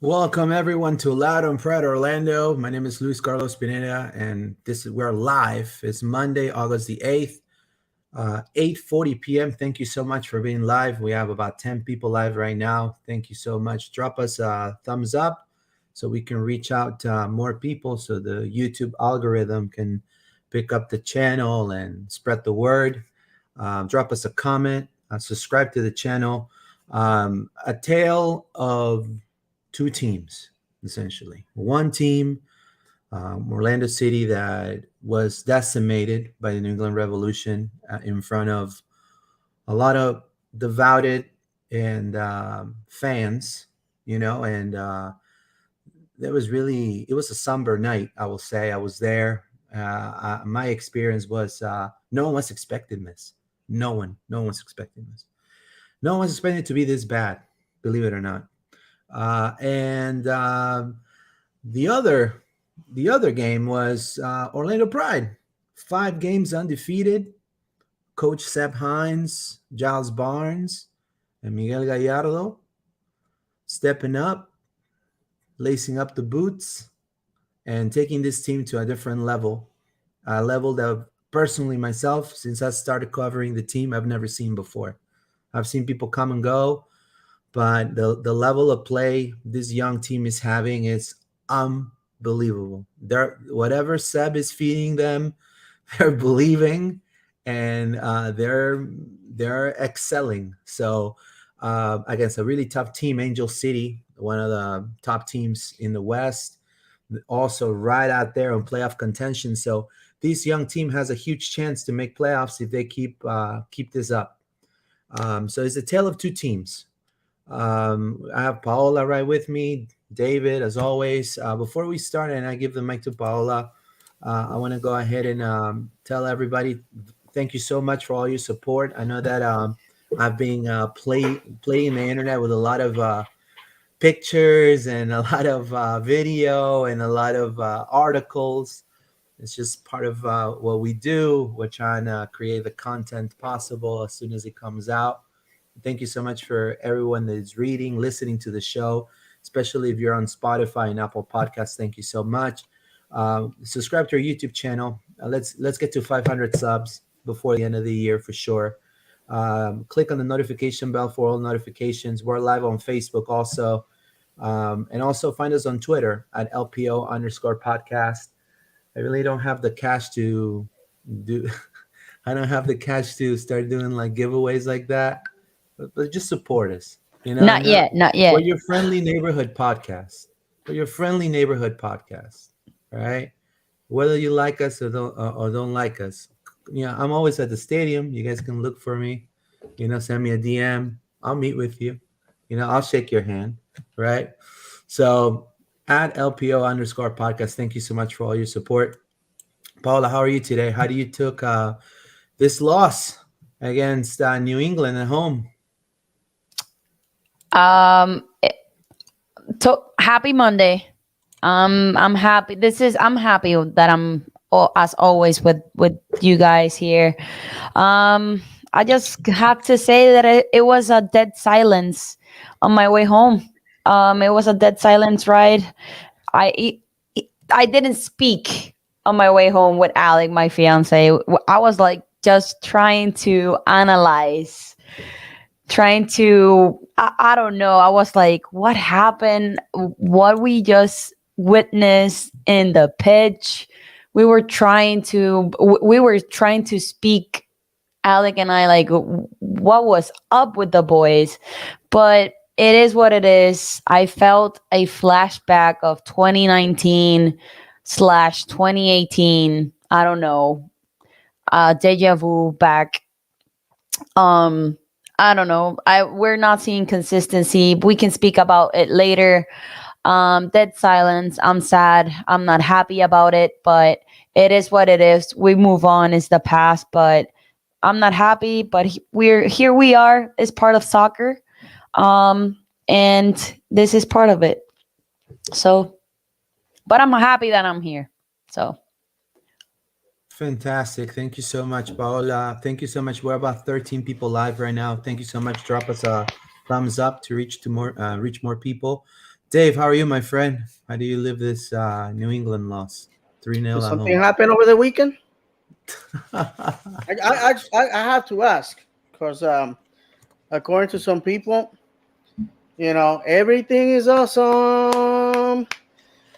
Welcome everyone to Loud and Proud Orlando. My name is Luis Carlos Pineda, and we're live. It's Monday, August the 8th, 8:40 p.m. Thank you so much for being live. We have about 10 people live right now. Thank you so much. Drop us a thumbs up so we can reach out to more people, so the YouTube algorithm can pick up the channel and spread the word. Drop us a comment, subscribe to the channel. A tale of two teams, essentially. One team, Orlando City, that was decimated by the New England Revolution in front of a lot of devoted and fans, and it was a somber night, I will say. I was there. My experience was no one was expecting this. No one was expecting this. No one was expecting it to be this bad, believe it or not. And the other the other game was Orlando Pride. 5 games undefeated. Coach Seb Hines, Giles Barnes, and Miguel Gallardo stepping up, lacing up the boots, and taking this team to a different level. A level that personally myself, since I started covering the team, I've never seen before. I've seen people come and go, but the level of play this young team is having is unbelievable. Whatever Seb is feeding them, they're believing, and they're excelling. So against a really tough team, Angel City, one of the top teams in the West, also right out there on playoff contention. So this young team has a huge chance to make playoffs if they keep this up. So it's a tale of two teams. I have Paola right with me, David, as always. Before we start, and I give the mic to Paola, I want to go ahead and tell everybody thank you so much for all your support. I know that I've been playing the internet with a lot of pictures and a lot of video and a lot of articles. It's just part of what we do. We're trying to create the content possible as soon as it comes out. Thank you so much for everyone that is reading, listening to the show, especially if you're on Spotify and Apple Podcasts. Thank you so much. Subscribe to our YouTube channel. Let's get to 500 subs before the end of the year for sure. Click on the notification bell for all notifications. We're live on Facebook also. And also find us on Twitter at LPO_podcast. I really don't have the cash to do. I don't have the cash to start doing like giveaways like that. But just support us. Not yet, not We're yet. your friendly neighborhood podcast. We're your friendly neighborhood podcast. All right. Whether you like us or don't like us, I'm always at the stadium. You guys can look for me. Send me a DM. I'll meet with you. I'll shake your hand. Right. So at LPO_podcast, thank you so much for all your support. Paula, how are you today? How do you took this loss against New England at home? Um, Happy Monday. I'm happy. I'm happy that I'm as always with you guys here. I just have to say that it was a dead silence on my way home. It was a dead silence ride. I I didn't speak on my way home with Alec, my fiance. I was like just trying to analyze, trying to I don't know. I was like, what happened? What we just witnessed in the pitch? We were trying to speak, Alec and I, like what was up with the boys, but it is what it is. I felt a flashback of 2019/2018. I don't know, deja vu back. Um, I don't know. We're not seeing consistency. We can speak about it later. Dead silence. I'm sad. I'm not happy about it, but it is what it is. We move on. It's the past, but I'm not happy. But we're here. We are. It's part of soccer, and this is part of it. So, but I'm happy that I'm here. So. Fantastic. Thank you so much, Paola. Thank you so much. We're about 13 people live right now. Thank you so much. Drop us a thumbs up to reach more people. Dave, how are you, my friend? How do you live this New England loss? 3-0 Did at something home. happen over the weekend? I have to ask because according to some people, everything is awesome.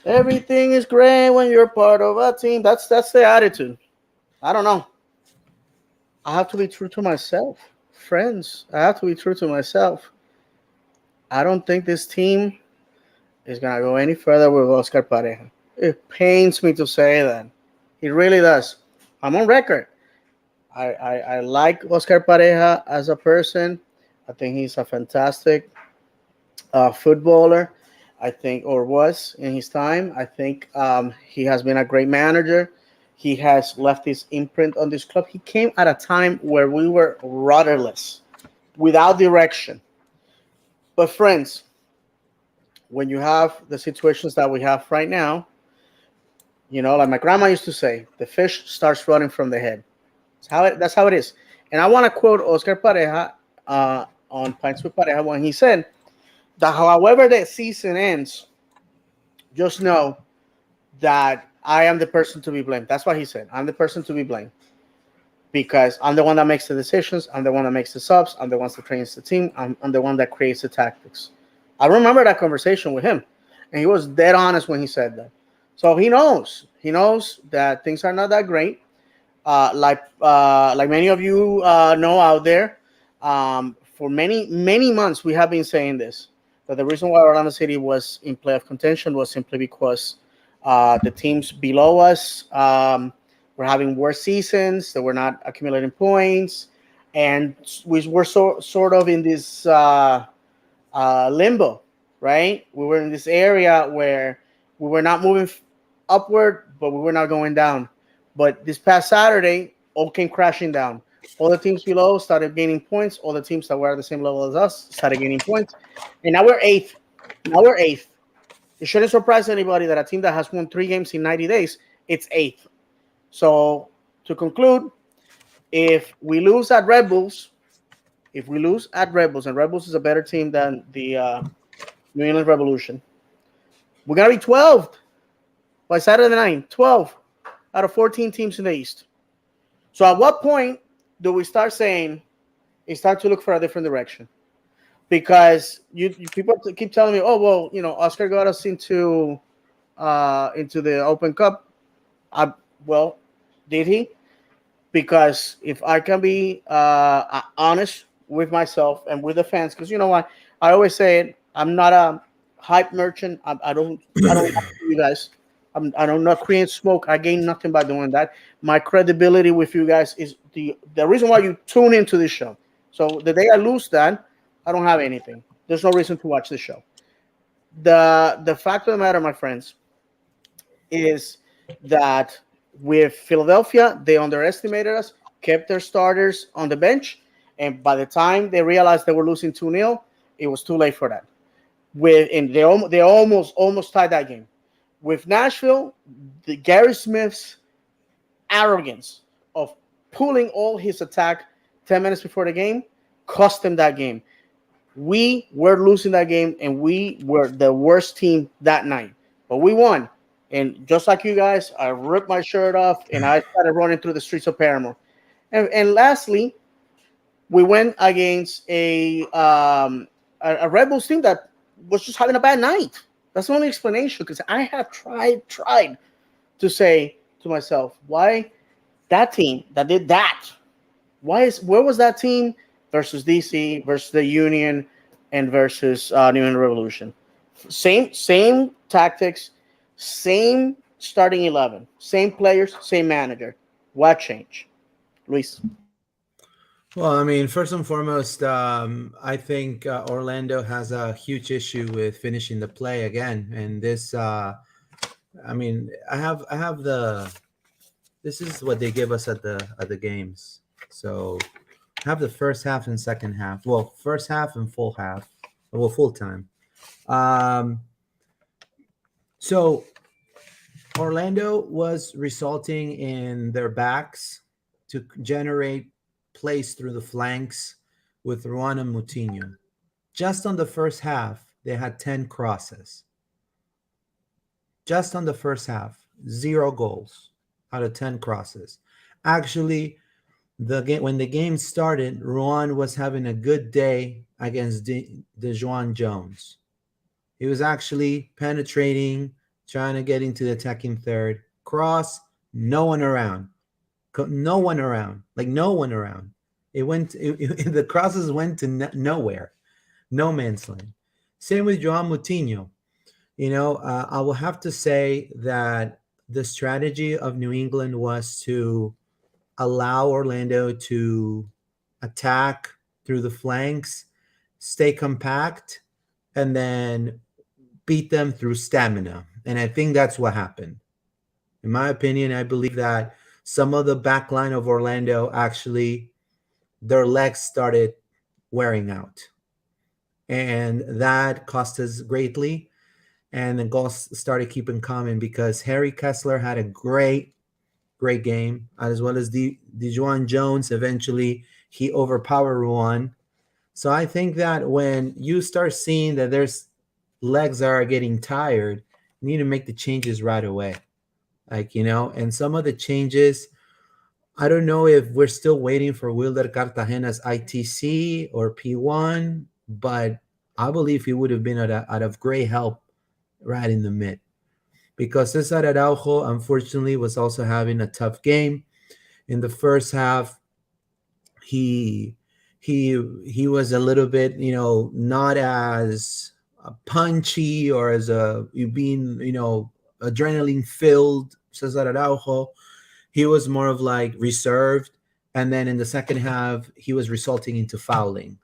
Everything is great when you're part of a team. That's the attitude. I don't know. I have to be true to myself, friends. I have to be true to myself. I don't think this team is gonna go any further with Oscar Pareja. It pains me to say that. It really does. I'm on record. I like Oscar Pareja as a person. I think he's a fantastic footballer. I think, or was in his time. I think he has been a great manager. He has left his imprint on this club. He came at a time where we were rudderless, without direction. But friends, when you have the situations that we have right now, like my grandma used to say, the fish starts running from the head. That's how it is. And I want to quote Oscar Pareja on Pints with Pareja when he said that however the season ends, just know that I am the person to be blamed. That's what he said. I'm the person to be blamed because I'm the one that makes the decisions. I'm the one that makes the subs. I'm the one that trains the team. I'm the one that creates the tactics. I remember that conversation with him, and he was dead honest when he said that. So he knows. He knows that things are not that great. Like many of you know out there, for many months we have been saying this, that the reason why Orlando City was in playoff contention was simply because the teams below us were having worse seasons. They were not accumulating points, and we were sort of in this limbo, right? We were in this area where we were not moving upward, but we were not going down. But this past Saturday, all came crashing down. All the teams below started gaining points. All the teams that were at the same level as us started gaining points. And now we're eighth. Now we're eighth. It shouldn't surprise anybody that a team that has won 3 games in 90 days, it's eighth. So to conclude, if we lose at Red Bulls, and Red Bulls is a better team than the New England Revolution, we're going to be 12th by Saturday night. 12 out of 14 teams in the East. So at what point do we start saying and start to look for a different direction? Because you people keep telling me, oh well, Oscar got us into the Open Cup. Well, did he? Because if I can be honest with myself and with the fans, because you know what, I always say it. I'm not a hype merchant. I don't like you guys. I don't not create smoke. I gain nothing by doing that. My credibility with you guys is the reason why you tune into this show. So the day I lose that, I don't have anything. There's no reason to watch the show. The fact of the matter, my friends, is that with Philadelphia, they underestimated us, kept their starters on the bench, and by the time they realized they were losing 2-0, it was too late for that. And they almost tied that game. With Nashville, the Gary Smith's arrogance of pulling all his attack 10 minutes before the game cost him that game. We were losing that game, and we were the worst team that night. But we won. And just like you guys, I ripped my shirt off, and I started running through the streets of Paramount. And lastly, we went against a Red Bulls team that was just having a bad night. That's the only explanation, because I have tried to say to myself, why that team that did that? Where was that team versus DC, versus the Union, and versus New England Revolution? Same tactics, same starting 11, same players, same manager. What changed, Luis? Well, I mean, first and foremost, I think Orlando has a huge issue with finishing the play again, and this. I mean, I have the. This is what they give us at the games. So, I have the first half and second half. Well, first half and full half. Well, full time. Um, so Orlando was resulting in their backs to generate plays through the flanks with Ruan and Moutinho. Just on the first half, they had 10 crosses. Just on the first half, 0 goals out of 10 crosses. Actually, the game when the game started, Rouen was having a good day against DeJuan Jones. He was actually penetrating, trying to get into the attacking third. Cross, no one around. No one around. Like no one around. The crosses went to nowhere. No man's land. Same with Joao Moutinho. I will have to say that the strategy of New England was to allow Orlando to attack through the flanks, stay compact, and then beat them through stamina. And I think that's what happened. In my opinion, I believe that some of the back line of Orlando actually, their legs started wearing out. And that cost us greatly. And the goals started keeping coming because Harry Kessler had a great game, as well as DeJuan Jones. Eventually, he overpowered Rouen. So I think that when you start seeing that there's legs are getting tired, you need to make the changes right away. And some of the changes, I don't know if we're still waiting for Wilder Cartagena's ITC or P1, but I believe he would have been out of great help right in the mid. Because Cesar Araujo, unfortunately, was also having a tough game. In the first half, he was a little bit, not as punchy or as being, adrenaline filled Cesar Araujo. He was more of like reserved. And then in the second half, he was resulting into fouling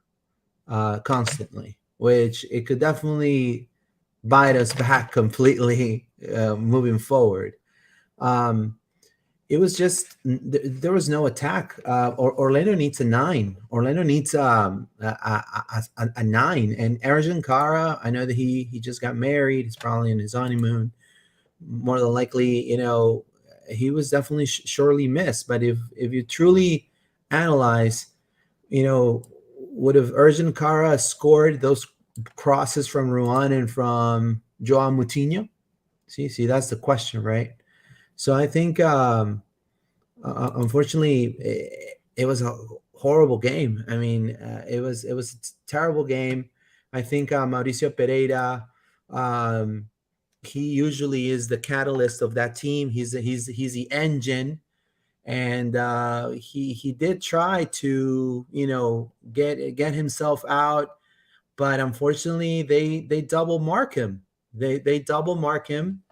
constantly, which it could definitely bite us back completely moving forward. It was just there was no attack. Orlando needs a 9. Orlando needs a 9. And Erjan Kara, I know that he just got married. He's probably in his honeymoon. More than likely, he was definitely surely missed. But if you truly analyze, would have Erjan Kara scored those crosses from Rouen and from Joao Moutinho? See, that's the question, right? So I think, unfortunately, it was a horrible game. I mean, it was a terrible game. I think Mauricio Pereira, he usually is the catalyst of that team. He's the engine, and he did try to get himself out. But unfortunately, they double mark him. They double mark him.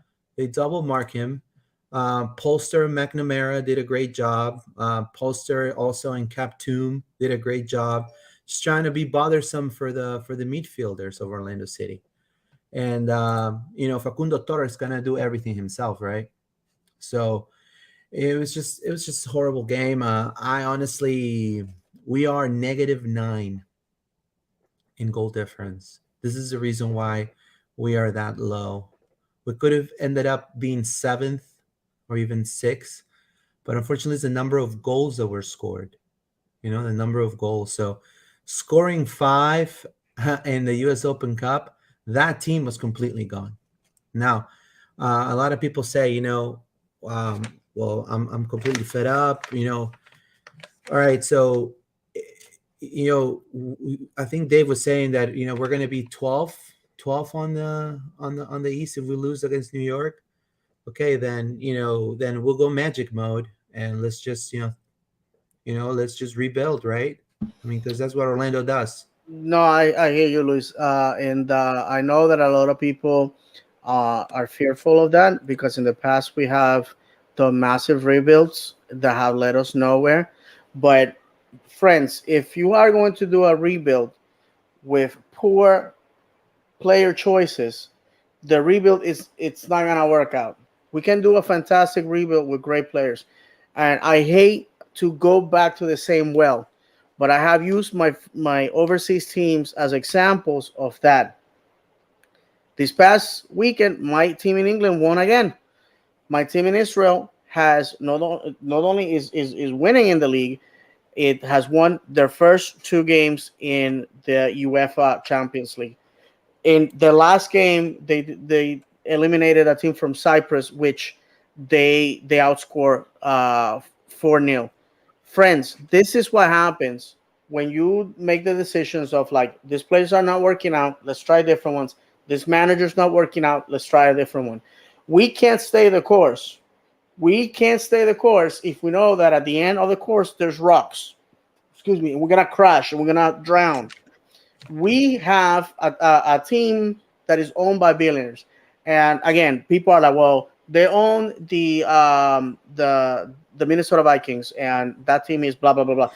Polster and McNamara did a great job. Polster also and Captoom did a great job, just trying to be bothersome for the midfielders of Orlando City. And Facundo Torres gonna do everything himself, right? So it was just a horrible game. I honestly, we are -9 in goal difference. This is the reason why we are that low. We could have ended up being 7th or even 6th, but unfortunately, it's the number of goals that were scored. The number of goals. So scoring 5 in the U.S. Open Cup, that team was completely gone. Now, a lot of people say, well, I'm completely fed up. All right, so I think Dave was saying that we're going to be 12th on the East if we lose against New York. Okay, then then we'll go magic mode and let's just let's just rebuild, right? I mean, because that's what Orlando does. No, I hear you, Luis. And I know that a lot of people are fearful of that because in the past we have the massive rebuilds that have led us nowhere. But friends, if you are going to do a rebuild with poor player choices, the rebuild it's not gonna work out. We can do a fantastic rebuild with great players, and I hate to go back to the same well, but I have used my overseas teams as examples of that. This past weekend, my team in England won again. My team in Israel has not only is winning in the league, it has won their first 2 games in the UEFA Champions League. In the last game, they eliminated a team from Cyprus, which they outscore 4-0. Friends, this is what happens when you make the decisions of like these players are not working out. Let's try different ones. This manager's not working out. Let's try a different one. We can't stay the course. We can't stay the course if we know that at the end of the course there's rocks. Excuse me, and we're gonna crash and we're gonna drown. We have a team that is owned by billionaires, and again, people are like, well, they own the Minnesota Vikings, and that team is blah blah blah blah.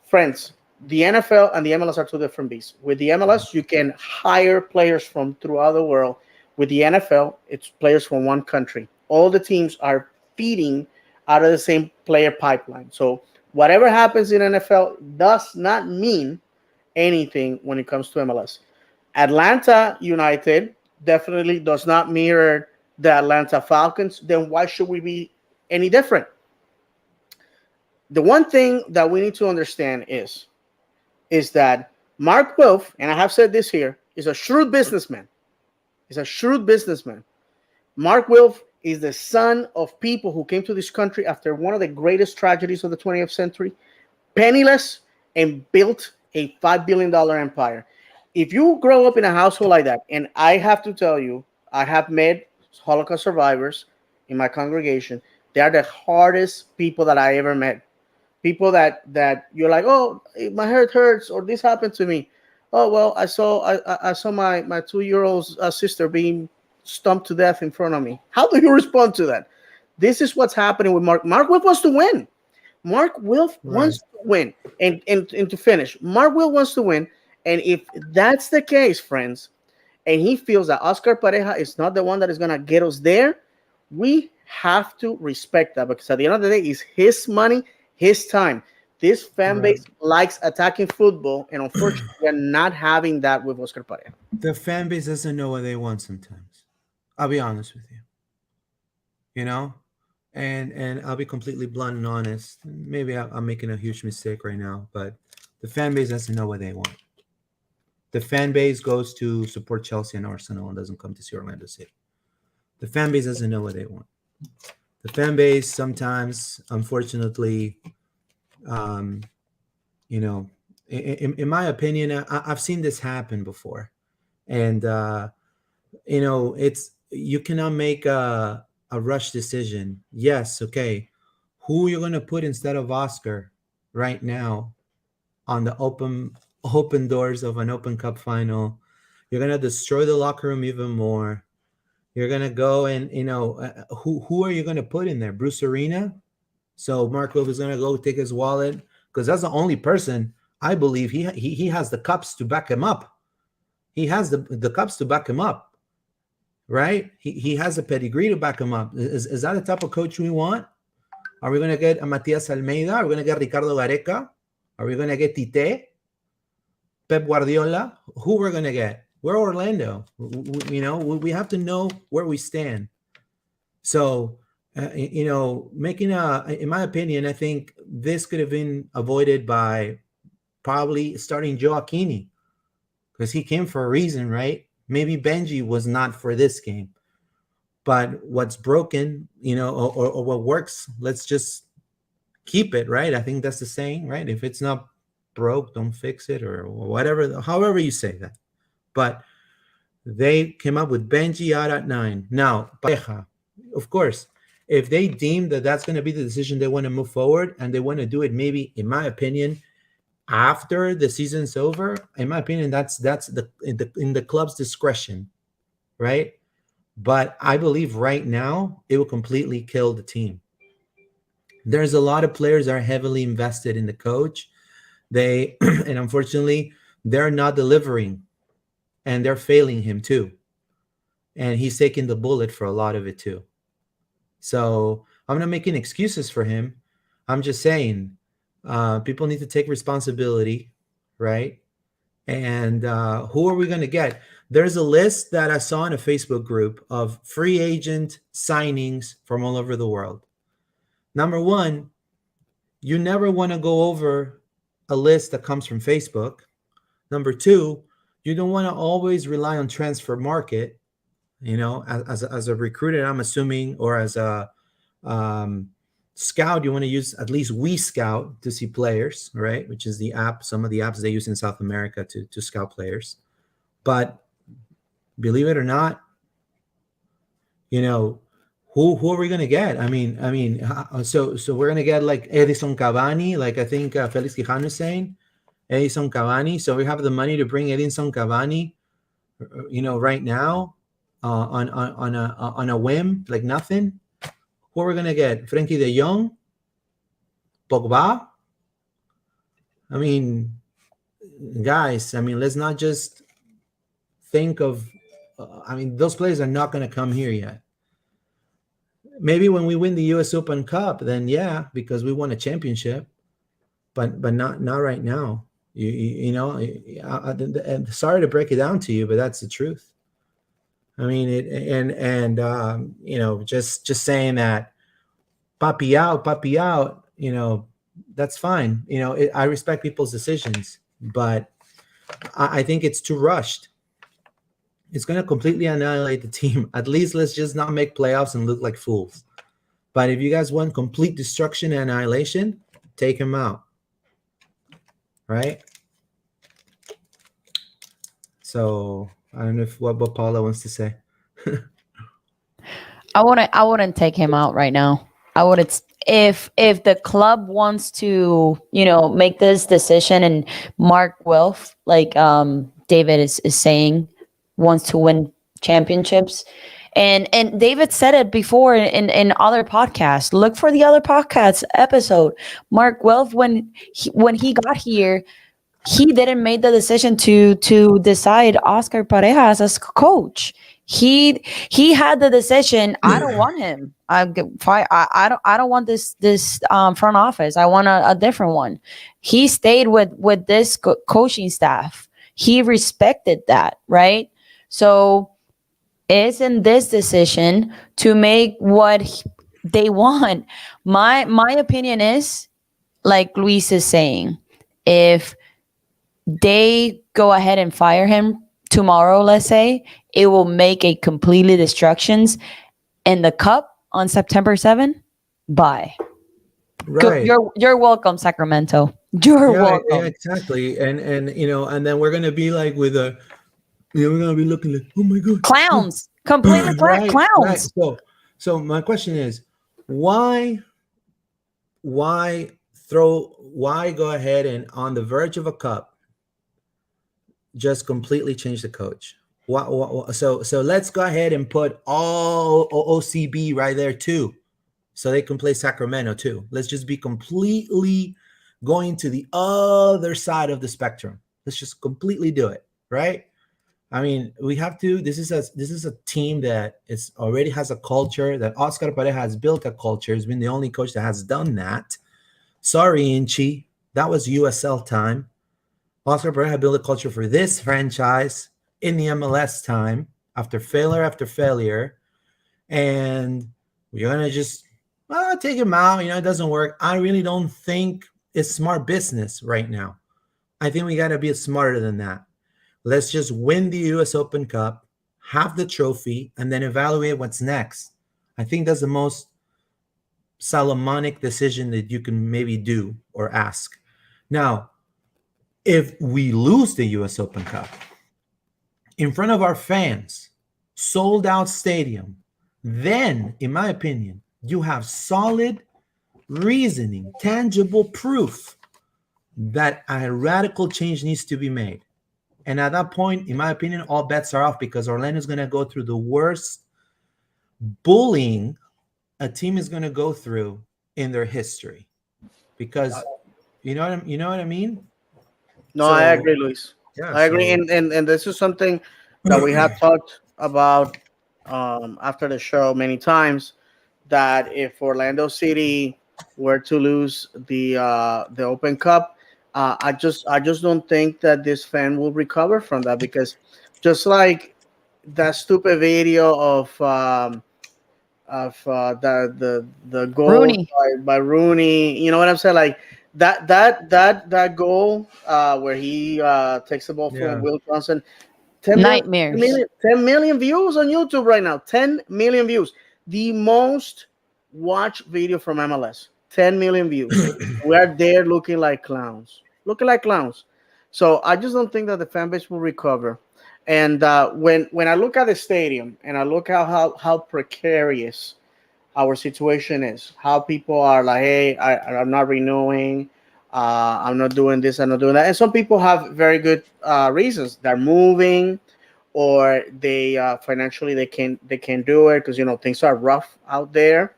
Friends, the NFL and the MLS are two different beasts. With the MLS, you can hire players from throughout the world. With the NFL, it's players from one country. All the teams are feeding out of the same player pipeline. So whatever happens in NFL does not mean anything when it comes to MLS. Atlanta United definitely does not mirror the Atlanta Falcons. Then why should we be any different? The one thing that we need to understand is that Mark Wilf, and I have said this here, is a shrewd businessman. He's a shrewd businessman. Mark Wilf is the son of people who came to this country after one of the greatest tragedies of the 20th century, penniless, and built a $5 billion empire. If you grow up in a household like that, and I have to tell you, I have met Holocaust survivors in my congregation. They are the hardest people that I ever met. People that you're like, oh, my heart hurts, or this happened to me. Oh well, I saw my 2-year-old sister being stomped to death in front of me. How do you respond to that? This is what's happening with Mark. Mark Wilf wants to win. Mark Wilf wants to win, and to finish, Mark Wilf wants to win. And if that's the case, friends, and he feels that Oscar Pareja is not the one that is gonna get us there, we have to respect that, because at the end of the day, it's his money, his time. This fan base likes attacking football, and unfortunately, we're not having that with Oscar Pareja. The fan base doesn't know what they want sometimes. I'll be honest with you. You know, and I'll be completely blunt and honest. Maybe I'm making a huge mistake right now, but the fan base doesn't know what they want. The fan base goes to support Chelsea and Arsenal and doesn't come to see Orlando City. The fan base doesn't know what they want. The fan base sometimes, unfortunately, you know, in my opinion, I've seen this happen before, and you know, you cannot make a rush decision. Yes, okay, who you're gonna put instead of Oscar right now on the open doors of an Open Cup final? You're gonna destroy the locker room even more. You're gonna go and who are you gonna put in there? Bruce Arena. So Mark Wilf is gonna go take his wallet, because that's the only person I believe he has the cups to back him up. He has the cups to back him up, right? He has a pedigree to back him up. Is that the type of coach we want? Are we gonna get a Matias Almeida? Are we gonna get Ricardo Gareca? Are we gonna get Tite? Pep Guardiola? Who we're gonna get? We're Orlando. We have to know where we stand. So, in my opinion, I think this could have been avoided by probably starting Joe Aquini, because he came for a reason, right? Maybe Benji was not for this game, but what's broken, or what works, let's just keep it, right? I think that's the saying, right? If it's not broke, don't fix it, or whatever, however you say that. But they came up with Benji out at 9. Now, Pareja, of course, if they deem that that's going to be the decision they want to move forward, and they want to do it, maybe, in my opinion, after the season's over, in my opinion, that's in the club's discretion, right? But I believe right now it will completely kill the team. There's a lot of players that are heavily invested in the coach. And unfortunately, they're not delivering, and they're failing him too. And he's taking the bullet for a lot of it too. So I'm not making excuses for him. I'm just saying, people need to take responsibility, right? And who are we going to get? There's a list that I saw in a Facebook group of free agent signings from all over the world. Number one, you never want to go over a list that comes from Facebook. Number two, You don't want to always rely on transfer market. As a recruiter, I'm assuming, or as a um, scout, you want to use at least We Scout to see players, right? Which is the app, some of the apps they use in South America to scout players. But believe it or not, who are we gonna get? So we're gonna get like Edison Cavani, like I think Felix Quijano is saying, Edison Cavani. So we have the money to bring Edison Cavani, right now, on a whim, like nothing. Who are we gonna get? Frankie De Jong, Pogba. I mean, guys. I mean, let's not just think of. Those players are not gonna come here yet. Maybe when we win the U.S. Open Cup, then yeah, because we won a championship, but not right now. Sorry to break it down to you, but that's the truth. I mean, just saying that, papi out, that's fine. I respect people's decisions, but I think it's too rushed. It's going to completely annihilate the team. At least let's just not make playoffs and look like fools. But if you guys want complete destruction and annihilation, take him out. Right? So I don't know what Paula wants to say. I wouldn't take him out right now. I wouldn't. If the club wants to, make this decision, and Mark Wilf, like David is saying, wants to win championships. And David said it before in other podcasts. Look for the other podcast episode. Mark Wilf, when he got here, he didn't make the decision to decide Oscar Parejas as coach. He had the decision. I don't want him. I don't want this front office. I want a different one. He stayed with this coaching staff. He respected that, right? So it's in this decision to make what they want. My opinion is, like Luis is saying, if they go ahead and fire him tomorrow, let's say, it will make a completely destructions in the cup on September 7. Bye. Right. You're welcome, Sacramento. You're welcome. Yeah, exactly. And then we're gonna be like we're gonna be looking like, oh my god, Clowns. Completely right, clowns. right. So my question is, why go ahead and on the verge of a cup just completely change the coach? So let's go ahead and put all OCB right there too, so they can play Sacramento too. Let's just be completely going to the other side of the spectrum. Let's just completely do it, right? I mean, we have to. This is a team that is already has a culture, that Oscar Pareja has built a culture. He's been the only coach that has done that. Sorry, Inchi, that was USL time. Oscar Pareja built a culture for this franchise in the MLS time, after failure after failure, and we're gonna just take him out. It doesn't work. I really don't think it's smart business right now. I think we got to be smarter than that. Let's just win the U.S. Open Cup, have the trophy, and then evaluate what's next. I think that's the most Solomonic decision that you can maybe do or ask. Now, if we lose the U.S. Open Cup in front of our fans, sold out stadium, then, in my opinion, you have solid reasoning, tangible proof that a radical change needs to be made. And at that point, in my opinion, all bets are off, because Orlando is going to go through the worst bullying a team is going to go through in their history. Because you know what I mean? No, I agree, Luis. Yeah, I agree, and this is something that we have talked about after the show many times. That if Orlando City were to lose the Open Cup, I just don't think that this fan will recover from that, because just like that stupid video of the goal Rooney. by Rooney, you know what I'm saying? Like That goal where he takes the ball from Yeah. Will Johnson. 10 million, 10 Nightmares. million, 10 million views on YouTube right now. 10 million views. The most watched video from MLS. 10 million views. We are there looking like clowns. Looking like clowns. So I just don't think that the fan base will recover. And when I look at the stadium and I look at how precarious our situation is, how people are like, hey, I'm not renewing, I'm not doing this, I'm not doing that. And some people have very good reasons. They're moving, or they financially they can't do it because things are rough out there.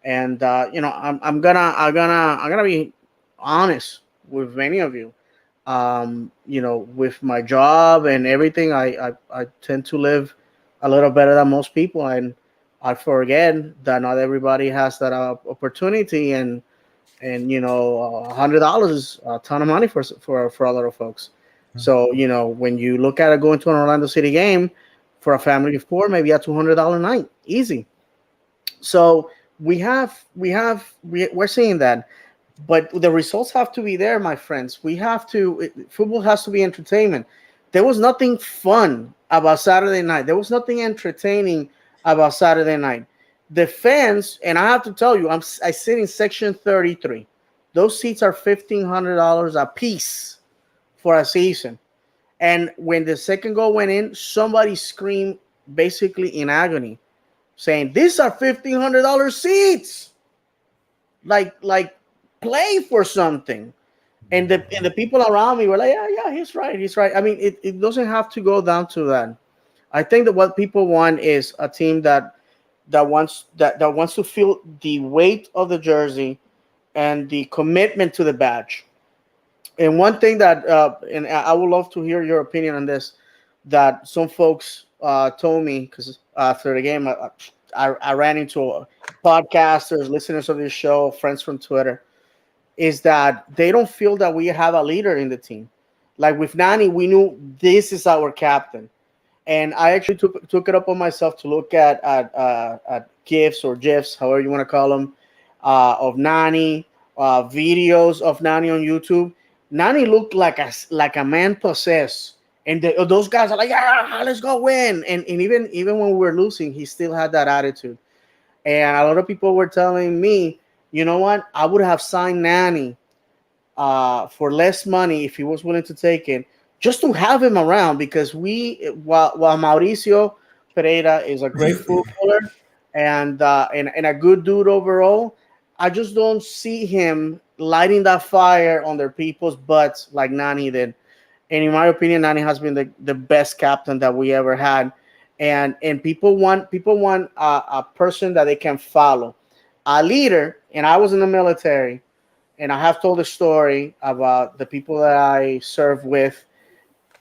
And I'm gonna be honest with many of you. With my job and everything, I tend to live a little better than most people, and I forget that not everybody has that opportunity, and $100 is a ton of money for a lot of folks. So when you look at it, going to an Orlando City game for a family of four, maybe a $200 night, easy. So we're seeing that, but the results have to be there, my friends. Football has to be entertainment. There was nothing fun about Saturday night. There was nothing entertaining about Saturday night. The fans, and I have to tell you, I sit in section 33. Those seats are $1,500 a piece for a season. And when the second goal went in, somebody screamed basically in agony, saying, "These are $1,500 seats. Like play for something." And the people around me were like, "Yeah, yeah, he's right, he's right." I mean, it doesn't have to go down to that. I think that what people want is a team that wants to feel the weight of the jersey and the commitment to the badge. And one thing that, and I would love to hear your opinion on this, that some folks told me, because after the game, I ran into podcasters, listeners of this show, friends from Twitter, is that they don't feel that we have a leader in the team. Like with Nani, we knew this is our captain. And I actually took it up on myself to look at gifs or gifs, however you want to call them, of Nani, videos of Nani on YouTube. Nani looked like a man possessed, and those guys are like, "Yeah, let's go win." And even when we were losing, he still had that attitude. And a lot of people were telling me, you know what, I would have signed Nani for less money if he was willing to take it, just to have him around, because while Mauricio Pereira is a great footballer and a good dude overall, I just don't see him lighting that fire on their people's butts like Nani did. And in my opinion, Nani has been the best captain that we ever had. And people want a person that they can follow, a leader. And I was in the military, and I have told a story about the people that I serve with.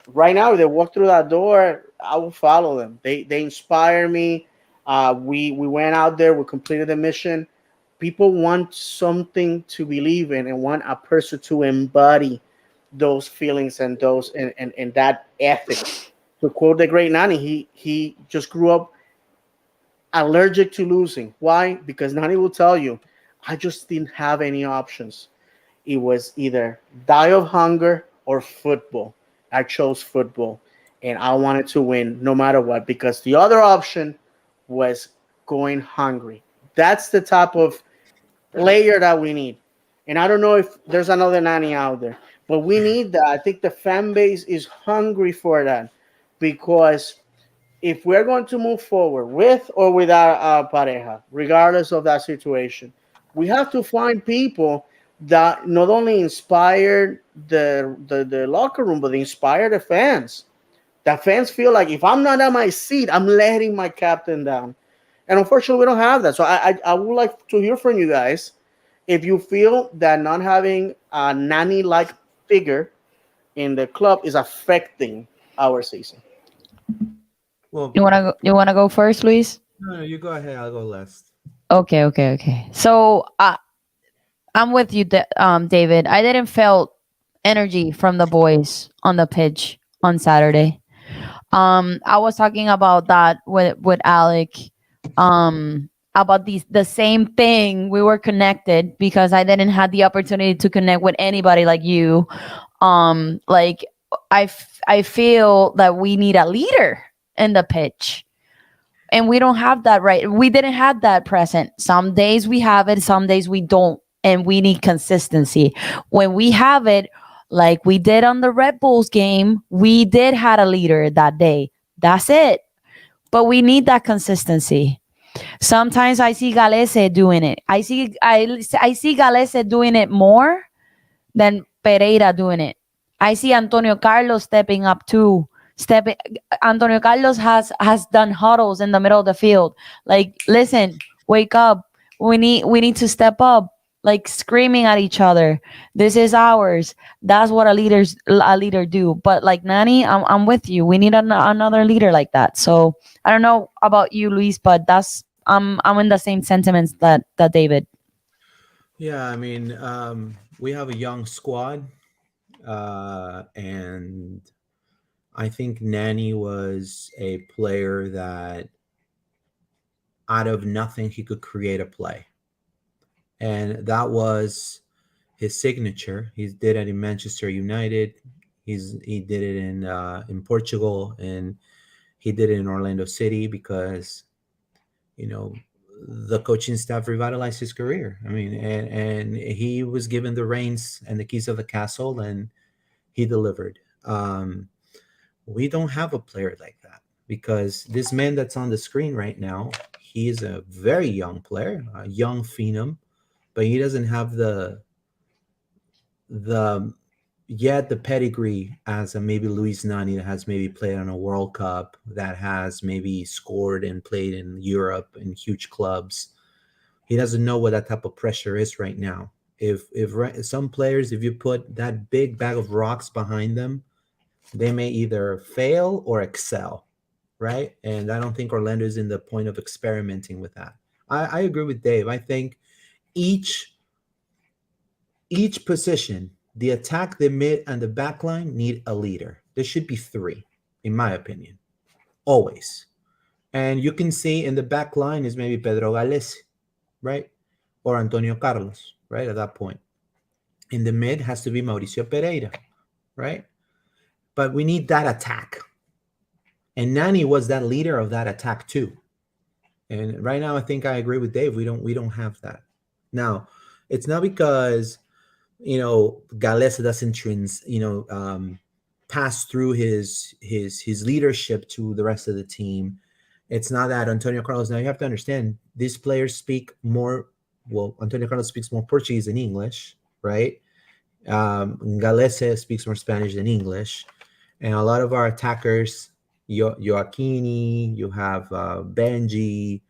Right now, if they walk through that door, I will follow them. They inspire me. We went out there, we completed the mission. People want something to believe in and want a person to embody those feelings and and that ethic. To quote the great Nani, he just grew up allergic to losing. Why? Because Nani will tell you, I just didn't have any options. It was either die of hunger or football. I chose football, and I wanted to win no matter what, because the other option was going hungry. That's the type of player that we need. And I don't know if there's another Nani out there, but we need that. I think the fan base is hungry for that, because if we're going to move forward with or without pareja, regardless of that situation, we have to find people that not only inspire the locker room, but inspire the fans. The fans feel like, if I'm not at my seat, I'm letting my captain down. And unfortunately, we don't have that. So I would like to hear from you guys if you feel that not having a Nani like figure in the club is affecting our season. Well, You wanna go first, Luis? no, you go ahead. I'll go last. Okay, okay, okay. So I'm with you, David. I didn't feel energy from the boys on the pitch on Saturday. I was talking about that with Alec. about the same thing. We were connected because I didn't have the opportunity to connect with anybody like you. Like I feel that we need a leader in the pitch, and we don't have that. Right, we didn't have that present. Some days we have it, some days we don't, and we need consistency. When we have it, like we did on the Red Bulls game, we did had a leader that day. That's it. But we need that consistency. Sometimes I see Galese doing it. I see Galese doing it more than Pereira doing it. I see Antonio Carlos stepping up too. Stepping Antonio Carlos has done huddles in the middle of the field. Like, listen, wake up. We need to step up. Like screaming at each other. This is ours. That's what a leader do. But like Nani, I'm with you. We need another leader like that. So I don't know about you, Luis, but that's I'm in the same sentiments that David. Yeah, I mean, we have a young squad, and I think Nani was a player that out of nothing he could create a play, and that was his signature. He did it in Manchester United. He did it in Portugal, and he did it in Orlando City because you know the coaching staff revitalized his career. I mean, and he was given the reins and the keys of the castle, and he delivered. We don't have a player like that because this man that's on the screen right now, he is a very young player, a young phenom, but he doesn't have the yet the pedigree as a maybe Luis Nani that has maybe played on a World Cup, that has maybe scored and played in Europe in huge clubs. He doesn't know what that type of pressure is right now. If some players, if you put that big bag of rocks behind them, they may either fail or excel, right? And I don't think Orlando is in the point of experimenting with that. I agree with Dave. I think each each position, the attack, the mid, and the back line need a leader. There should be three, in my opinion, always. And you can see in the back line is maybe Pedro Gales, right? Or Antonio Carlos, right? At that point. In the mid has to be Mauricio Pereira, right? But we need that attack. And Nani was that leader of that attack too. And right now I think I agree with Dave. We don't have that. Now, it's not because Gales doesn't pass through his leadership to the rest of the team. It's not that Antonio Carlos. Now you have to understand these players speak more. Well, Antonio Carlos speaks more Portuguese than English, right? Galese speaks more Spanish than English, and a lot of our attackers, Joaquini, you have Benji,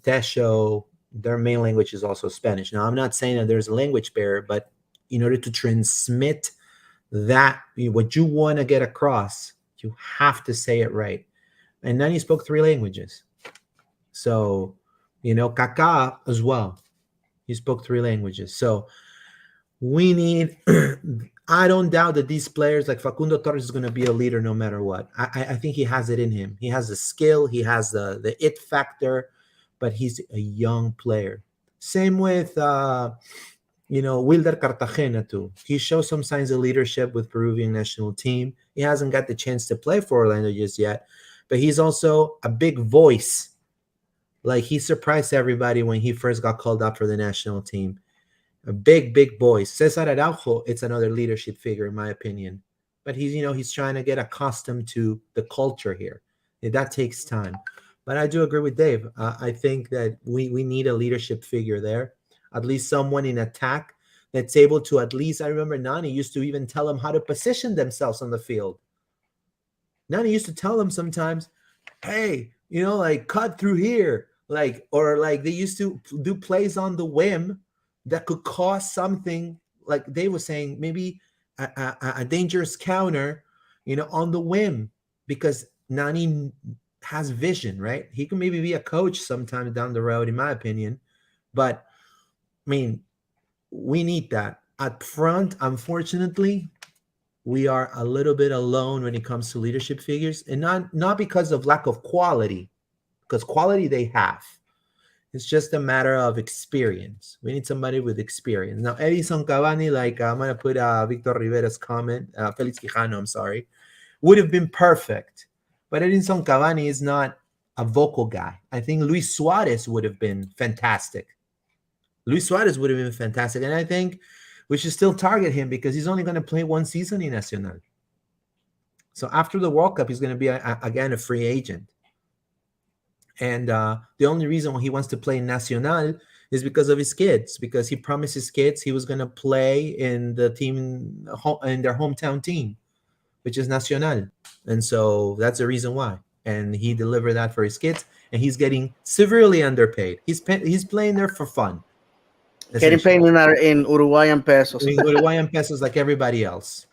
Tesho, their main language is also Spanish. Now, I'm not saying that there's a language barrier, but in order to transmit that, what you want to get across, you have to say it right. And Nani spoke three languages. So, Kaká as well. He spoke three languages. So we need, I don't doubt that these players like Facundo Torres is going to be a leader no matter what. I think he has it in him. He has the skill. He has the it factor, but he's a young player. Same with, Wilder Cartagena too. He shows some signs of leadership with Peruvian national team. He hasn't got the chance to play for Orlando just yet, but he's also a big voice. Like he surprised everybody when he first got called up for the national team. A big voice. Cesar Araujo, it's another leadership figure in my opinion, but he's trying to get accustomed to the culture here. That takes time. But I do agree with Dave. I think that we need a leadership figure there, at least someone in attack that's able to at least. I remember Nani used to even tell them how to position themselves on the field. Nani used to tell them sometimes, hey, like cut through here, or they used to do plays on the whim that could cause something, like they were saying, maybe a dangerous counter, on the whim, because Nani has vision, right? He can maybe be a coach sometime down the road, in my opinion. But I mean, we need that up front. Unfortunately, we are a little bit alone when it comes to leadership figures, and not because of lack of quality, because quality they have. It's just a matter of experience. We need somebody with experience. Now, Edison Cavani, like I'm gonna put Victor Rivera's comment, Felix Quijano, I'm sorry, would have been perfect. But Edison Cavani is not a vocal guy. I think Luis Suarez would have been fantastic. Luis Suarez would have been fantastic. And I think we should still target him because he's only going to play one season in Nacional. So after the World Cup, he's going to be, again, a free agent. And the only reason why he wants to play in Nacional is because of his kids, because he promised his kids he was going to play in the team, in their hometown team, which is Nacional. And so that's the reason why. And he delivered that for his kids, and he's getting severely underpaid. He's playing there for fun. Getting paid in Uruguayan pesos. In Uruguayan pesos like everybody else.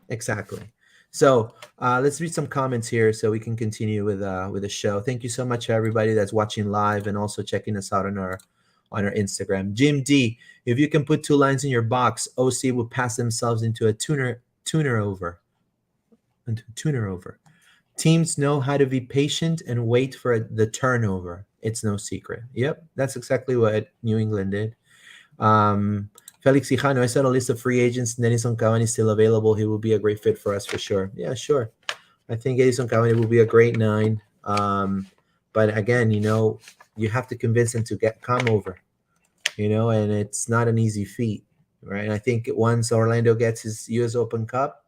Exactly. So let's read some comments here so we can continue with the show. Thank you so much to everybody that's watching live and also checking us out on our Instagram. Jim D, if you can put 2 lines in your box, OC will pass themselves into a tuner over. Teams know how to be patient and wait for the turnover. It's no secret. Yep, that's exactly what New England did. Felix Quijano, I said a list of free agents. Edison Cavani is still available. He will be a great fit for us for sure. Yeah, sure. I think Edison Cavani will be a great 9. But again, you have to convince him to come over, and it's not an easy feat, right? I think once Orlando gets his U.S. Open Cup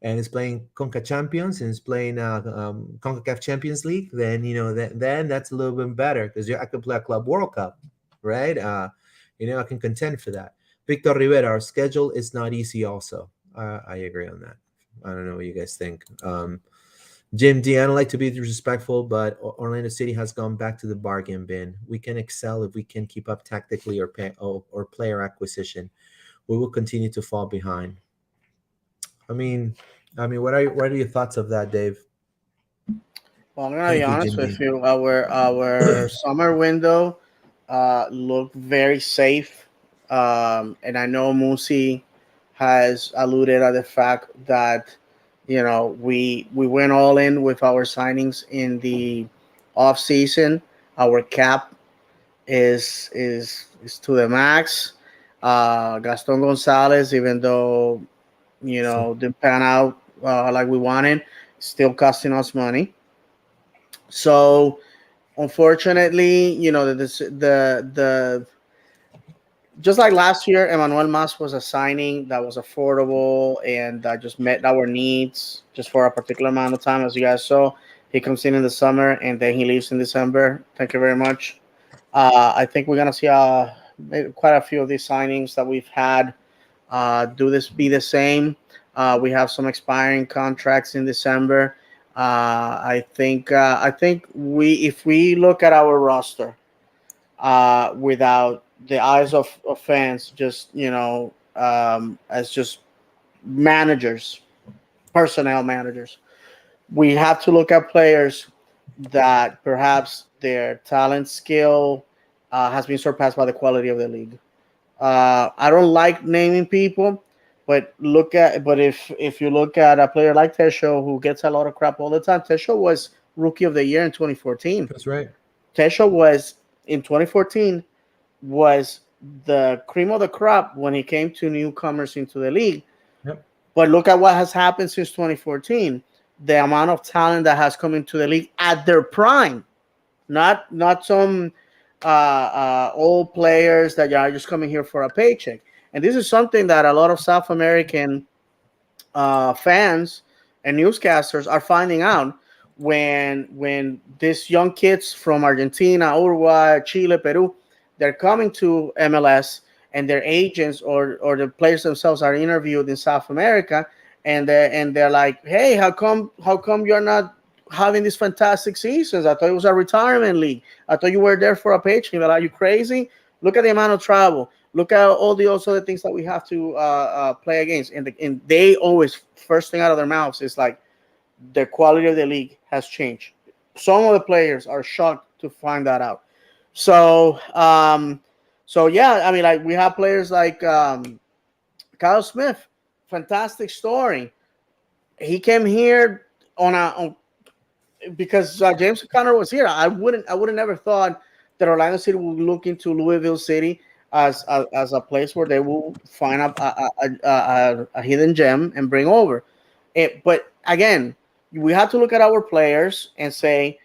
and is playing Conca Champions and is playing CONCACAF Champions League, then, then that's a little bit better because I could play a Club World Cup, right? I can contend for that. Victor Rivera, our schedule is not easy also. I agree on that. I don't know what you guys think. Jim D, I don't like to be disrespectful, but Orlando City has gone back to the bargain bin. We can excel if we can keep up tactically or player acquisition. We will continue to fall behind. I mean, what are your thoughts of that, Dave? Well, I'm gonna be honest with you. Our summer window looked very safe. And I know Musi has alluded at the fact that we went all in with our signings in the off season. Our cap is to the max. Gaston Gonzalez, even though didn't pan out like we wanted, still costing us money. So unfortunately, the just like last year, Emmanuel Mas was a signing that was affordable and that just met our needs just for a particular amount of time. As you guys saw, he comes in the summer and then he leaves in December. Thank you very much. I think we're going to see quite a few of these signings that we've had be the same. We have some expiring contracts in December. I think if we look at our roster without the eyes of fans, just as just managers, personnel managers, we have to look at players that perhaps their talent skill has been surpassed by the quality of the league. I don't like naming people, but if you look at a player like Tesho, who gets a lot of crap all the time, Tesho was Rookie of the Year in 2014. That's right. Tesho was in 2014 was the cream of the crop when he came to newcomers into the league. Yep. But look at what has happened since 2014. The amount of talent that has come into the league at their prime, not some old players that are just coming here for a paycheck. And this is something that a lot of South American fans and newscasters are finding out when these young kids from Argentina, Uruguay, Chile, Peru, they're coming to MLS and their agents or the players themselves are interviewed in South America, and they're like, hey, how come you're not having these fantastic seasons? I thought it was a retirement league. I thought you were there for a paycheck. They're like, are you crazy? Look at the amount of travel. Look at all the other things that we have to play against. And they always, first thing out of their mouths is like, the quality of the league has changed. Some of the players are shocked to find that out. So, yeah, I mean, like we have players like Kyle Smith, fantastic story. He came here because James Conner was here. I would have never thought that Orlando City will look into Louisville City as a place where they will find a hidden gem and bring over. But again, we have to look at our players and say,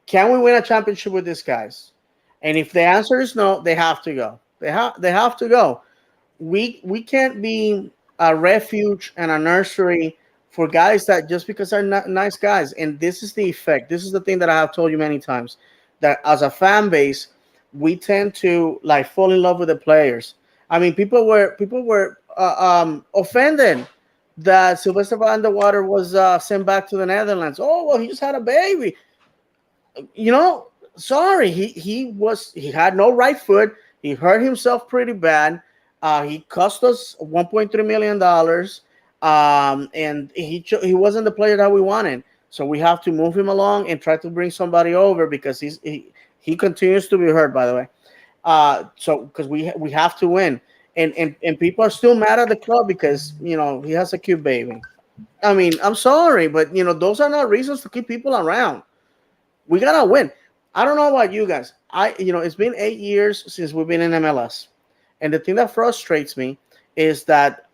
can we win a championship with these guys? And if the answer is no, they have to go. They have to go. We can't be a refuge and a nursery for guys that just because they're not nice guys. And this is the effect. This is the thing that I have told you many times, that as a fan base, we tend to like fall in love with the players. I mean, people were offended that Sylvester Van der Water was sent back to the Netherlands. Oh well, he just had a baby. You know, sorry, he had no right foot. He hurt himself pretty bad. He cost us $1.3 million, and he wasn't the player that we wanted. So we have to move him along and try to bring somebody over because he continues to be hurt. By the way, so because we have to win, and people are still mad at the club because he has a cute baby. I mean, I'm sorry, but those are not reasons to keep people around. We gotta win. I don't know about you guys. It's been 8 years since we've been in MLS, and the thing that frustrates me is that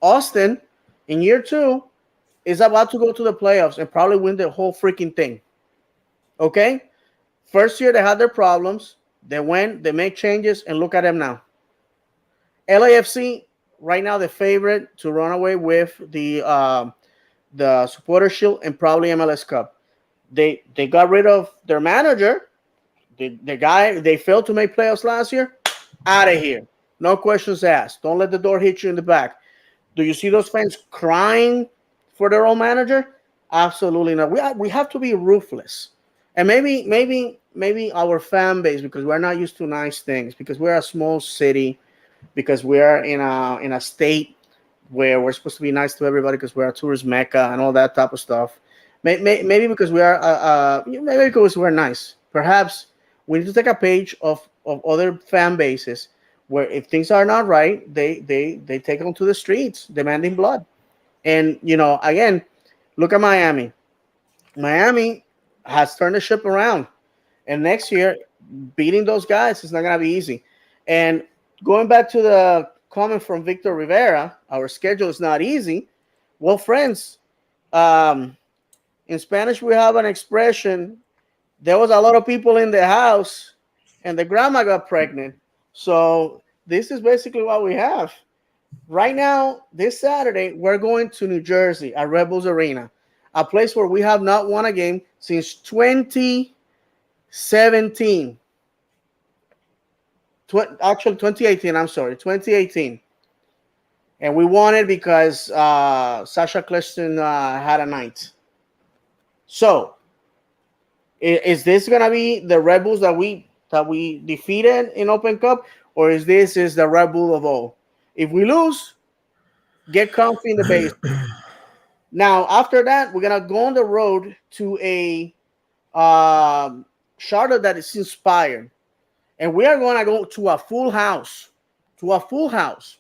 Austin, in year 2, is about to go to the playoffs and probably win the whole freaking thing. Okay, first year they had their problems. They went, they make changes, and look at them now. LAFC right now the favorite to run away with the Supporter Shield and probably MLS Cup. They got rid of their manager. The guy they failed to make playoffs last year. Out of here. No questions asked. Don't let the door hit you in the back. Do you see those fans crying for their own manager? Absolutely not. We have to be ruthless. And maybe our fan base, because we're not used to nice things, because we're a small city, because we're in a state where we're supposed to be nice to everybody because we're a tourist mecca and all that type of stuff. Maybe because we are maybe because we're nice. Perhaps we need to take a page of other fan bases where if things are not right, they take them to the streets demanding blood. And again, look at Miami. Miami has turned the ship around, and next year beating those guys is not gonna be easy. And going back to the comment from Victor Rivera, our schedule is not easy. Well, friends, in Spanish, we have an expression. There was a lot of people in the house, and the grandma got pregnant. So this is basically what we have. Right now, this Saturday, we're going to New Jersey at Red Bulls Arena, a place where we have not won a game since 2017. Actually, 2018. I'm sorry, 2018. And we won it because Sasha Clifton had a night. So, is this gonna be the Red Bulls that we defeated in Open Cup, or is the Red Bull of old? If we lose, get comfy in the base. Now, after that, we're gonna go on the road to a Charlotte that is inspired, and we are gonna go to a full house,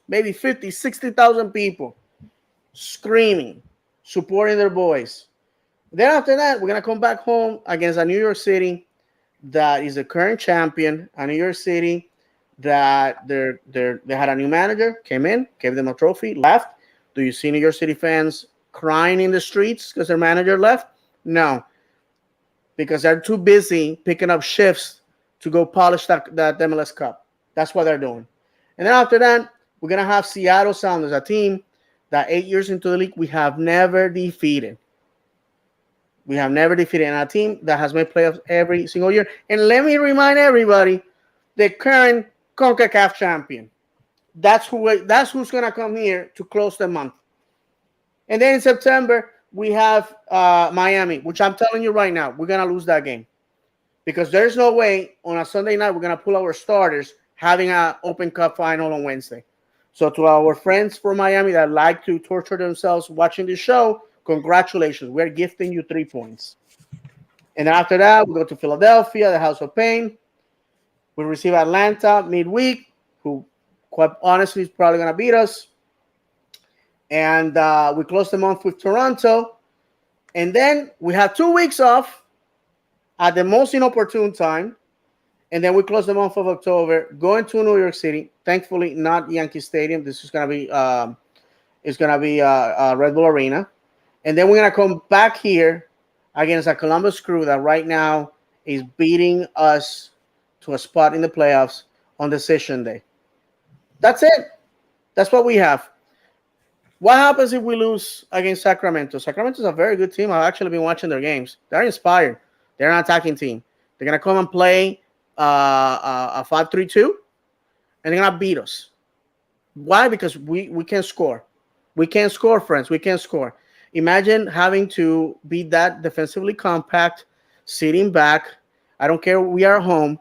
maybe 50, 60,000 people screaming, supporting their boys. Then after that, we're gonna come back home against a New York City that is the current champion, a New York City that they had a new manager, came in, gave them a trophy, left. Do you see New York City fans crying in the streets because their manager left? No, because they're too busy picking up shifts to go polish that MLS Cup. That's what they're doing. And then after that, we're gonna have Seattle Sounders, a team that 8 years into the league we have never defeated. We have never defeated a team that has made playoffs every single year. And let me remind everybody, the current CONCACAF champion. That's who's going to come here to close the month. And then in September, we have Miami, which I'm telling you right now, we're going to lose that game. Because there's no way on a Sunday night we're going to pull our starters having an Open Cup final on Wednesday. So to our friends from Miami that like to torture themselves watching the show, congratulations. We're gifting you 3 points. And then after that, we go to Philadelphia, the House of Pain. We receive Atlanta midweek, who quite honestly is probably going to beat us. And we close the month with Toronto. And then we have 2 weeks off at the most inopportune time and then we close the month of October, going to New York City. Thankfully, not Yankee Stadium. This is gonna be Red Bull Arena, and then we're gonna come back here against a Columbus Crew that right now is beating us to a spot in the playoffs on decision day. That's it. That's what we have. What happens if we lose against Sacramento? Sacramento's a very good team. I've actually been watching their games. They're inspired. They're an attacking team. They're gonna come and play a 5-3-2, and they're gonna beat us. Why? Because we can't score. We can't score, friends. We can't score. Imagine having to be that defensively compact, sitting back. I don't care. We are home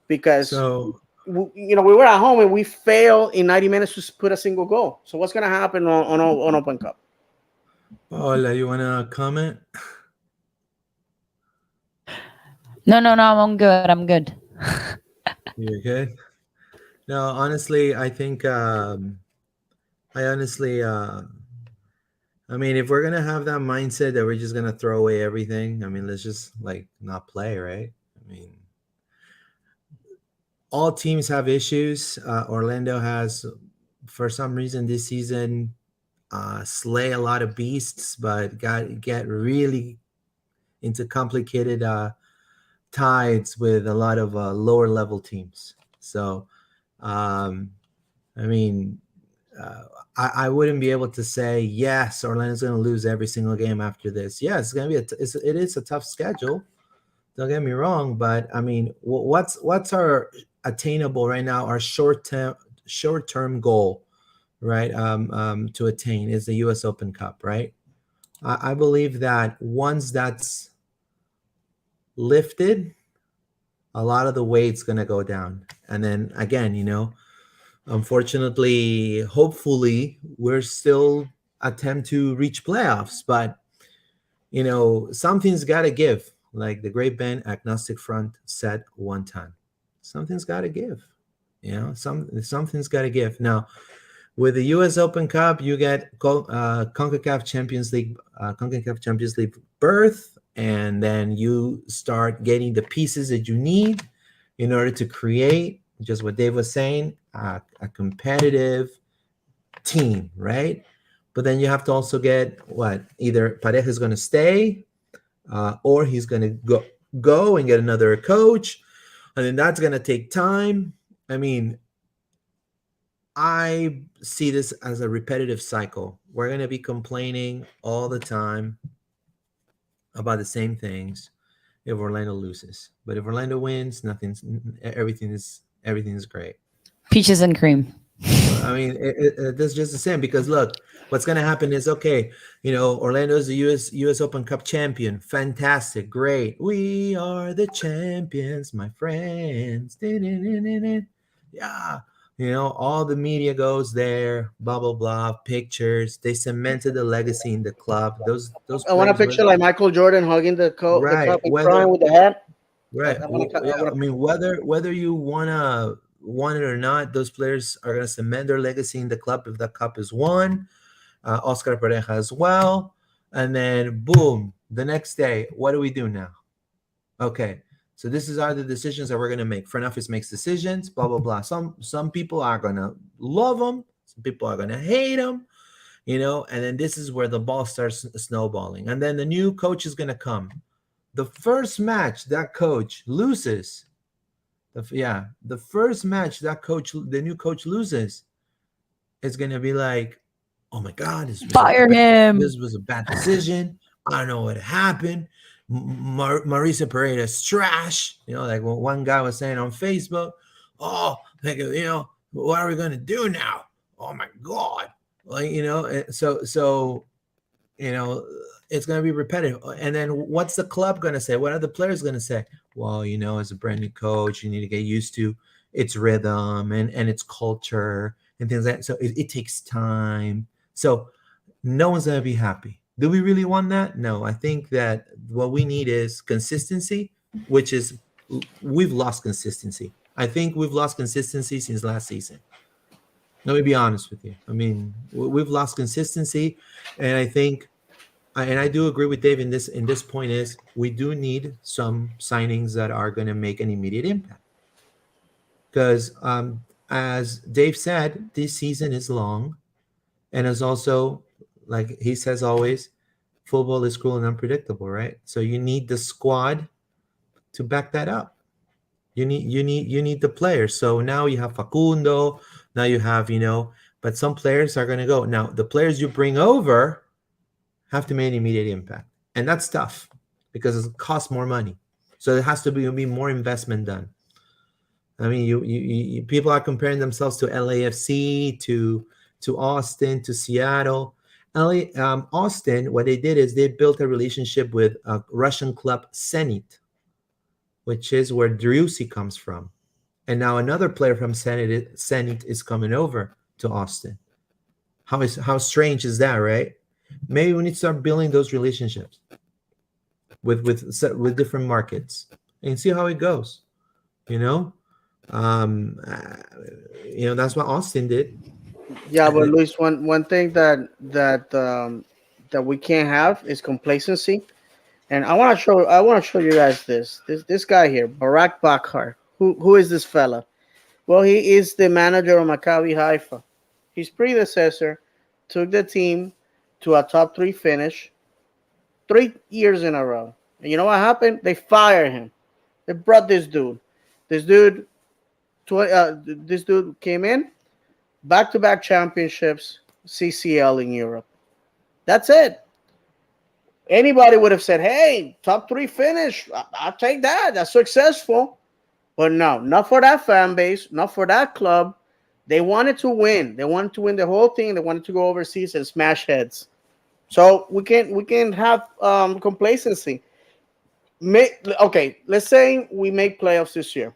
because So we were at home and we failed in 90 minutes to put a single goal. So what's going to happen on Open Cup? Paola, you wanna comment? No, I'm good. I'm good. You're good. No, honestly, I think I honestly I mean, if we're gonna have that mindset that we're just gonna throw away everything, I mean, let's just like not play, right? I mean, all teams have issues. Orlando has, for some reason, this season, slay a lot of beasts, but get really into complicated tides with a lot of lower level teams. So, um, I mean, I wouldn't be able to say yes, Orlando's going to lose every single game after this. Yeah, it's going to be it is a tough schedule. Don't get me wrong, but I mean, what's our attainable right now? Our short term goal, right? To attain is the U.S. Open Cup, right? I believe that once that's lifted, a lot of the weight's going to go down, and then again, unfortunately, hopefully, we're still attempt to reach playoffs, but something's got to give. Like the great Ben Agnostic Front said one time, something's got to give. Something's got to give. Now, with the U.S. Open Cup, you get CONCACAF Champions League berth, and then you start getting the pieces that you need in order to create just what Dave was saying, a competitive team, right? But then you have to also get either Pareja is going to stay, or he's going to go and get another coach, and then that's going to take time. I mean, I see this as a repetitive cycle. We're going to be complaining all the time about the same things if Orlando loses. But if Orlando wins, everything is great. Peaches and cream. I mean, that's just the same, because look, what's going to happen is, okay, Orlando is the U.S. Open Cup champion. Fantastic. Great. We are the champions, my friends. Yeah. All the media goes there, blah, blah, blah, pictures. They cemented the legacy in the club. Those I want a picture like Michael Jordan hugging the cup and crying with the hat. Right. I mean, whether you want it or not, those players are going to cement their legacy in the club if the cup is won. Oscar Pareja as well. And then, boom, the next day, what do we do now? Okay, so this are the decisions that we're going to make. Front office makes decisions, blah, blah, blah. Some people are going to love them. Some people are going to hate them, and then this is where the ball starts snowballing. And then the new coach is going to come. The first match that coach loses, the first match that the new coach loses, is going to be like, oh my God, fire him. This was a bad decision. I don't know what happened. Mauricio Pereira's trash. Like what one guy was saying on Facebook. Oh, what are we going to do now? Oh my God. So it's going to be repetitive. And then what's the club going to say? What are the players going to say? Well, as a brand new coach, you need to get used to its rhythm and its culture and things like that. So it takes time. So no one's going to be happy. Do we really want that? No. I think that what we need is consistency, which is we've lost consistency. I think we've lost consistency since last season. Let me be honest with you. I mean, we've lost consistency, and I think and I do agree with Dave in this point is we do need some signings that are going to make an immediate impact because as Dave said, this season is long, and as also like he says always, football is cruel and unpredictable, right? So you need the squad to back that up. You need the players. So now you have Facundo, now you have but some players are going to go. Now the players you bring over have to make an immediate impact, and that's tough because it costs more money. So there has to be more investment done. I mean, people are comparing themselves to LAFC, to Austin, to Seattle. Austin, what they did is they built a relationship with a Russian club, Zenit, which is where Driussi comes from. And now another player from Zenit is coming over to Austin. How strange is that, right? Maybe we need to start building those relationships with different markets and see how it goes. You know, that's what Austin did. Yeah, but Luis, one thing that we can't have is complacency. And I want to show you guys this guy here, Barak Bakhar. Who is this fella? Well, he is the manager of Maccabi Haifa. His predecessor took the team to a top three finish 3 years in a row. And you know what happened? They fired him. They brought this dude. This dude, this dude came in, back-to-back championships, CCL in Europe. That's it. Anybody would have said, "Hey, top three finish. I'll take that. That's successful." But no, not for that fan base, not for that club. They wanted to win. They wanted to win the whole thing. They wanted to go overseas and smash heads. So we can have complacency. Okay, let's say we make playoffs this year.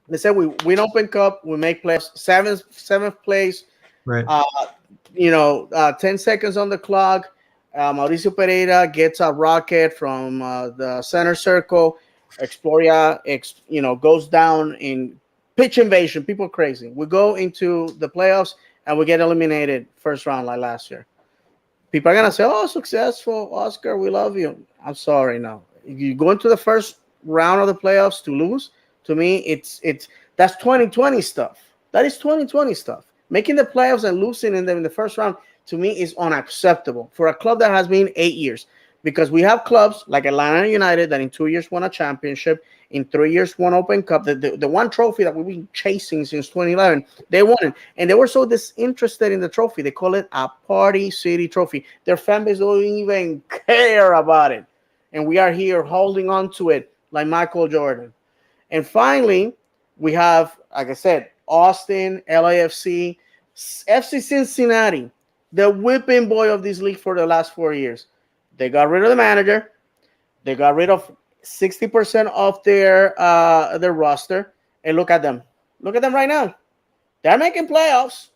Let's say we win Open Cup, we make playoffs, seventh place. Right. 10 seconds on the clock. Mauricio Pereira gets a rocket from the center circle. Exploria, goes down in pitch invasion. People crazy. We go into the playoffs and we get eliminated first round like last year. People are gonna say, "Oh, successful, Oscar. We love you." I'm sorry, no. You go into the first round of the playoffs to lose. To me, it's that's 2020 stuff. That is 2020 stuff. Making the playoffs and losing in them in the first round to me is unacceptable for a club that has been 8 years. Because we have clubs like Atlanta United that in 2 years won a championship, in 3 years won Open Cup. The one trophy that we've been chasing since 2011, they won it. And they were so disinterested in the trophy. They call it a Party City trophy. Their fan base don't even care about it. And we are here holding on to it like Michael Jordan. And finally, we have, like I said, Austin, LAFC, FC Cincinnati, the whipping boy of this league for the last 4 years. They got rid of the manager. They got rid of 60% of their roster. And look at them. Look at them right now. They're making playoffs.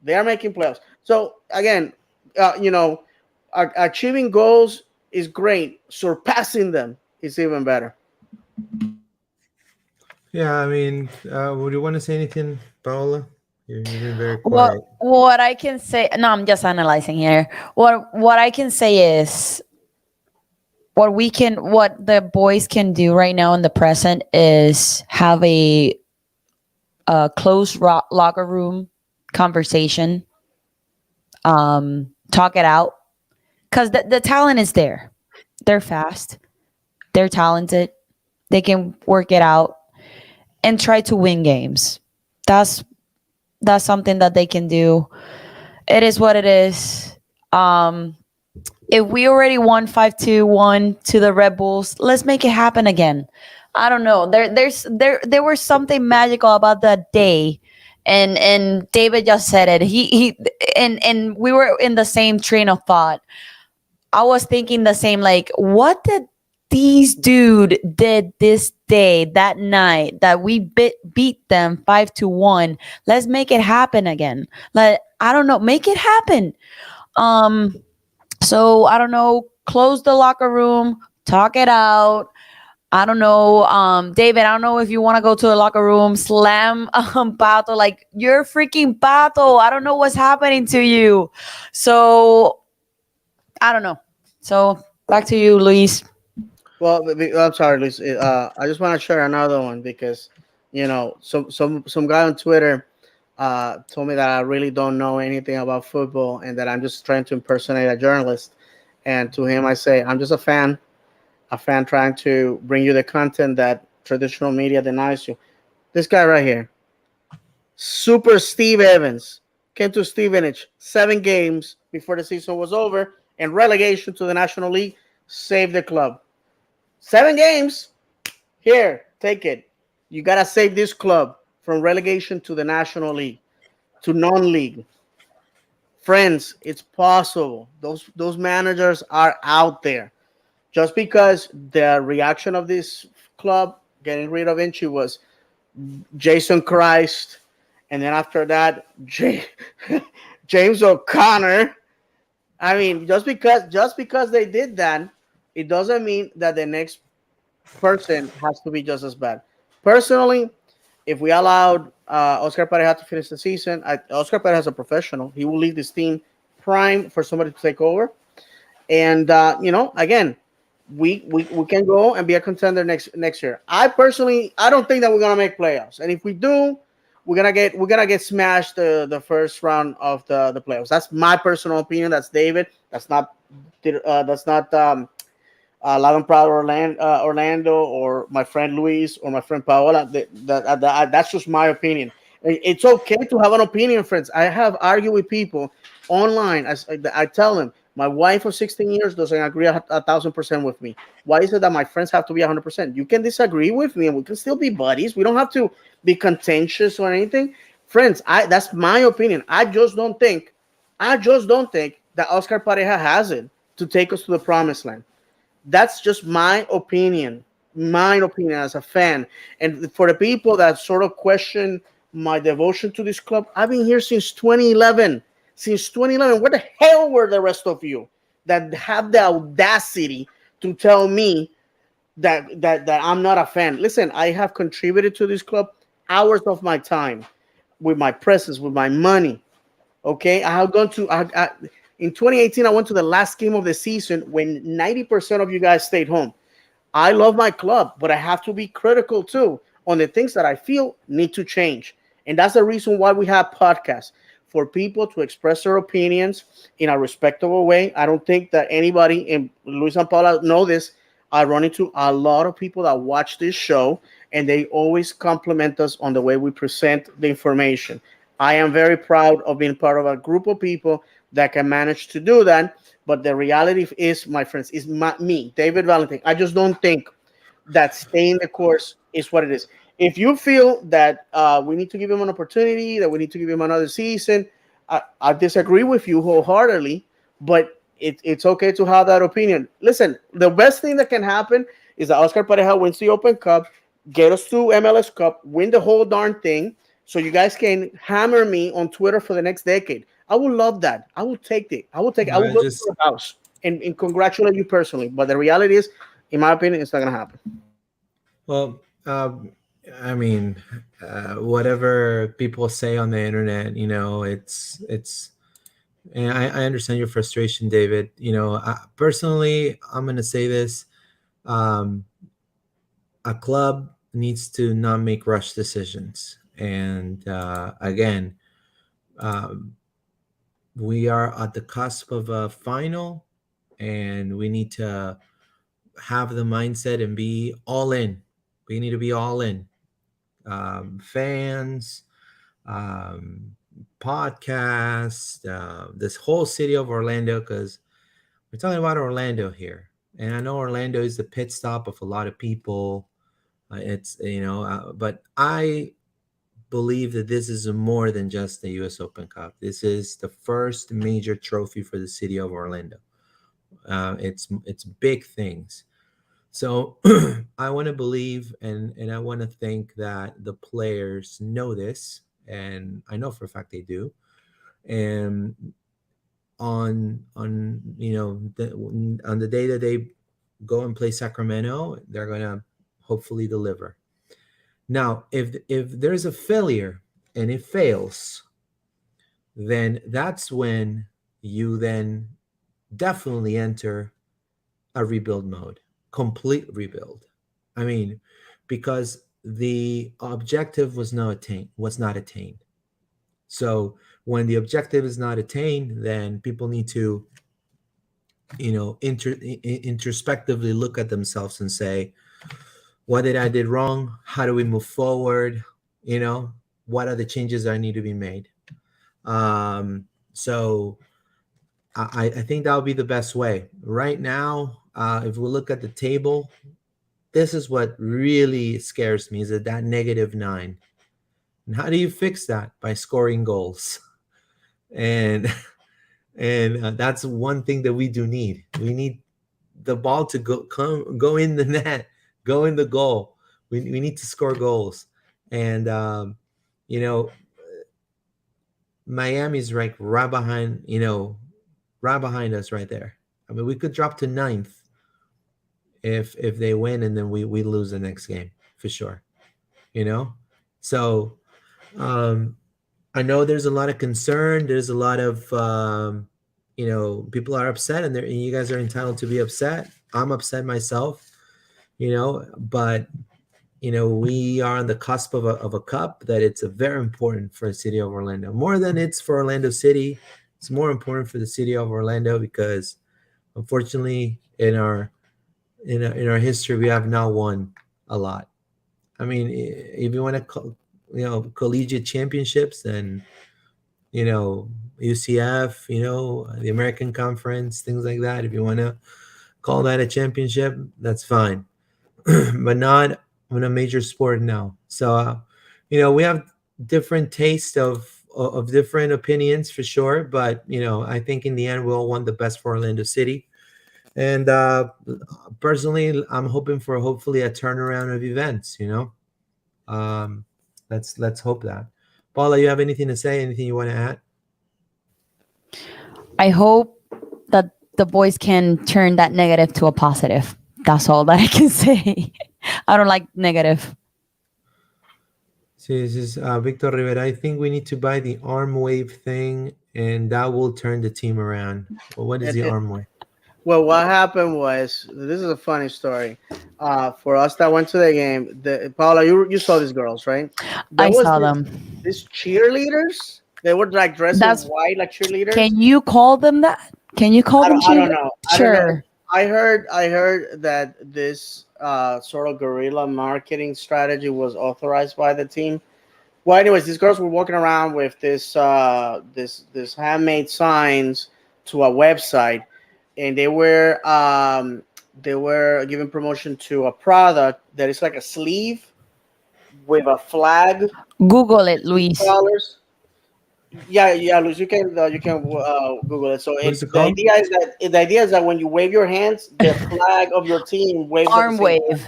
They are making playoffs. So again, achieving goals is great. Surpassing them is even better. Yeah, I mean, would you want to say anything, Paola? You've been very quiet. What I can say, no, I'm just analyzing here. What I can say is what the boys can do right now in the present is have a closed locker room conversation, talk it out, because the talent is there. They're fast, they're talented, they can work it out and try to win games. That's something that they can do. It is what it is. If we already won 5-1 to the Red Bulls, let's make it happen again. I don't know. There was something magical about that day, and David just said it. And we were in the same train of thought. I was thinking the same. Like, what did these dude did this day, that night, that we beat them 5-1? Let's make it happen again. I don't know, make it happen. So I don't know, close the locker room, talk it out. I don't know, David, I don't know if you want to go to the locker room, slam Pato, like, you're freaking Pato. I don't know what's happening to you. So I don't know. So back to you, Luis. Well, I'm sorry, Luis. I just want to share another one because, some guy on Twitter told me that I really don't know anything about football and that I'm just trying to impersonate a journalist. And to him, I say I'm just a fan trying to bring you the content that traditional media denies you. This guy right here, Super Steve Evans, came to Stevenage 7 games before the season was over, and relegation to the National League saved the club. 7 games. Here, take it. You gotta save this club from relegation to the National League, to non-league. Friends, it's possible. Those managers are out there. Just because the reaction of this club getting rid of Inchi was Jason Christ, and then after that, James O'Connor. I mean, just because they did that, it doesn't mean that the next person has to be just as bad. Personally, if we allowed Oscar Pareja to finish the season, Oscar Pareja is a professional. He will leave this team prime for somebody to take over. And again, we can go and be a contender next year. I don't think that we're gonna make playoffs, and if we do, we're gonna get smashed the first round of the playoffs. That's my personal opinion. That's David. That's not Logan Proud Orlando or my friend Luis or my friend Paola. That's just my opinion. It's okay to have an opinion, friends. I have argued with people online. I tell them my wife of 16 years doesn't agree 1,000% with me. Why is it that my friends have to be 100%? You can disagree with me and we can still be buddies. We don't have to be contentious or anything. Friends, that's my opinion. I just don't think that Oscar Pareja has it to take us to the promised land. That's just my opinion as a fan. And for the people that sort of question my devotion to this club, I've been here since 2011. Since 2011, where the hell were the rest of you that have the audacity to tell me that I'm not a fan? Listen, I have contributed to this club hours of my time, with my presence, with my money. Okay, I have gone to in 2018. I went to the last game of the season when 90% of you guys stayed home. I love my club, but I have to be critical too on the things that I feel need to change. And that's the reason why we have podcasts, for people to express their opinions in a respectable way. I don't think that anybody, and Luis and Paula know this, I run into a lot of people that watch this show and they always compliment us on the way we present the information. I am very proud of being part of a group of people that can manage to do that. But the reality is, my friends, is me, David Valentine. I just don't think that staying the course is what it is. If you feel that we need to give him an opportunity, that we need to give him another season, I disagree with you wholeheartedly, but it's okay to have that opinion. Listen, the best thing that can happen is that Oscar Pareja wins the Open Cup, get us to MLS Cup, win the whole darn thing, so you guys can hammer me on Twitter for the next decade. I would love that. I will take it. I will take it. I will I go to just your house and congratulate you personally. But the reality is, in my opinion, it's not going to happen. well, I mean, whatever people say on the internet, it's. And I understand your frustration, David. Personally, I'm going to say this: um, a club needs to not make rush decisions. And again, um, we are at the cusp of a final, and we need to have the mindset and be all in. We need to be all in. Fans, um, podcast, this whole city of Orlando, because we're talking about Orlando here. And I know Orlando is the pit stop of a lot of people. But I believe that this is more than just the U.S. Open Cup. This is the first major trophy for the city of Orlando. It's big things. So I want to believe, and I want to think that the players know this, and I know for a fact they do. And on the day that they go and play Sacramento, they're gonna hopefully deliver. Now, if there's a failure and it fails, then that's when you then definitely enter a rebuild mode, complete rebuild. I mean, because the objective was not attained. So when the objective is not attained, then people need to, introspectively look at themselves and say, what did I did wrong? How do we move forward? You know, what are the changes that need to be made? So I think that would be the best way. Right now, if we look at the table, this is what really scares me, is that -9. And how do you fix that? By scoring goals. And that's one thing that we do need. We need the ball to go in the net, go in the goal. We need to score goals. And you know, Miami's right behind, right behind us right there. I mean, we could drop to ninth if they win, and then we lose the next game for sure. You know, so um, I know there's a lot of concern. There's a lot of people are upset, and you guys are entitled to be upset. I'm upset myself, but we are on the cusp of a cup that it's a very important for the city of Orlando, more than it's for Orlando City. It's more important for the city of Orlando because, unfortunately, in our history, we have not won a lot. I mean, if you want to, collegiate championships, then UCF, the American Conference, things like that. If you want to call that a championship, that's fine, but not in a major sport now. So, we have different tastes of different opinions for sure. But I think in the end, we all want the best for Orlando City. And personally, I'm hoping for hopefully a turnaround of events. Um, let's hope that. Paula, you have anything to say? Anything you want to add? I hope that the boys can turn that negative to a positive. That's all that I can say. I don't like negative. So this is Victor Rivera. I think we need to buy the arm wave thing, and that will turn the team around. Well, what is It, the it, arm wave? well, what happened was, this is a funny story. For us that went to the game, Paula, you saw these girls, right? There I was saw them. these cheerleaders. They were like dressed in That's. white, like cheerleaders. Can you call them that? Can you call them I don't cheerleaders? know. I don't know. Sure. I heard that this sort of guerrilla marketing strategy was authorized by the team. Well, anyways, these girls were walking around with this handmade signs to a website, and they were giving promotion to a product that is like a sleeve with a flag, Google it, Luis. colors. Yeah, yeah, Luis, you can Google it. So What is it the called? idea is that when you wave your hands, the flag of your team waves at the Arm same time. wave.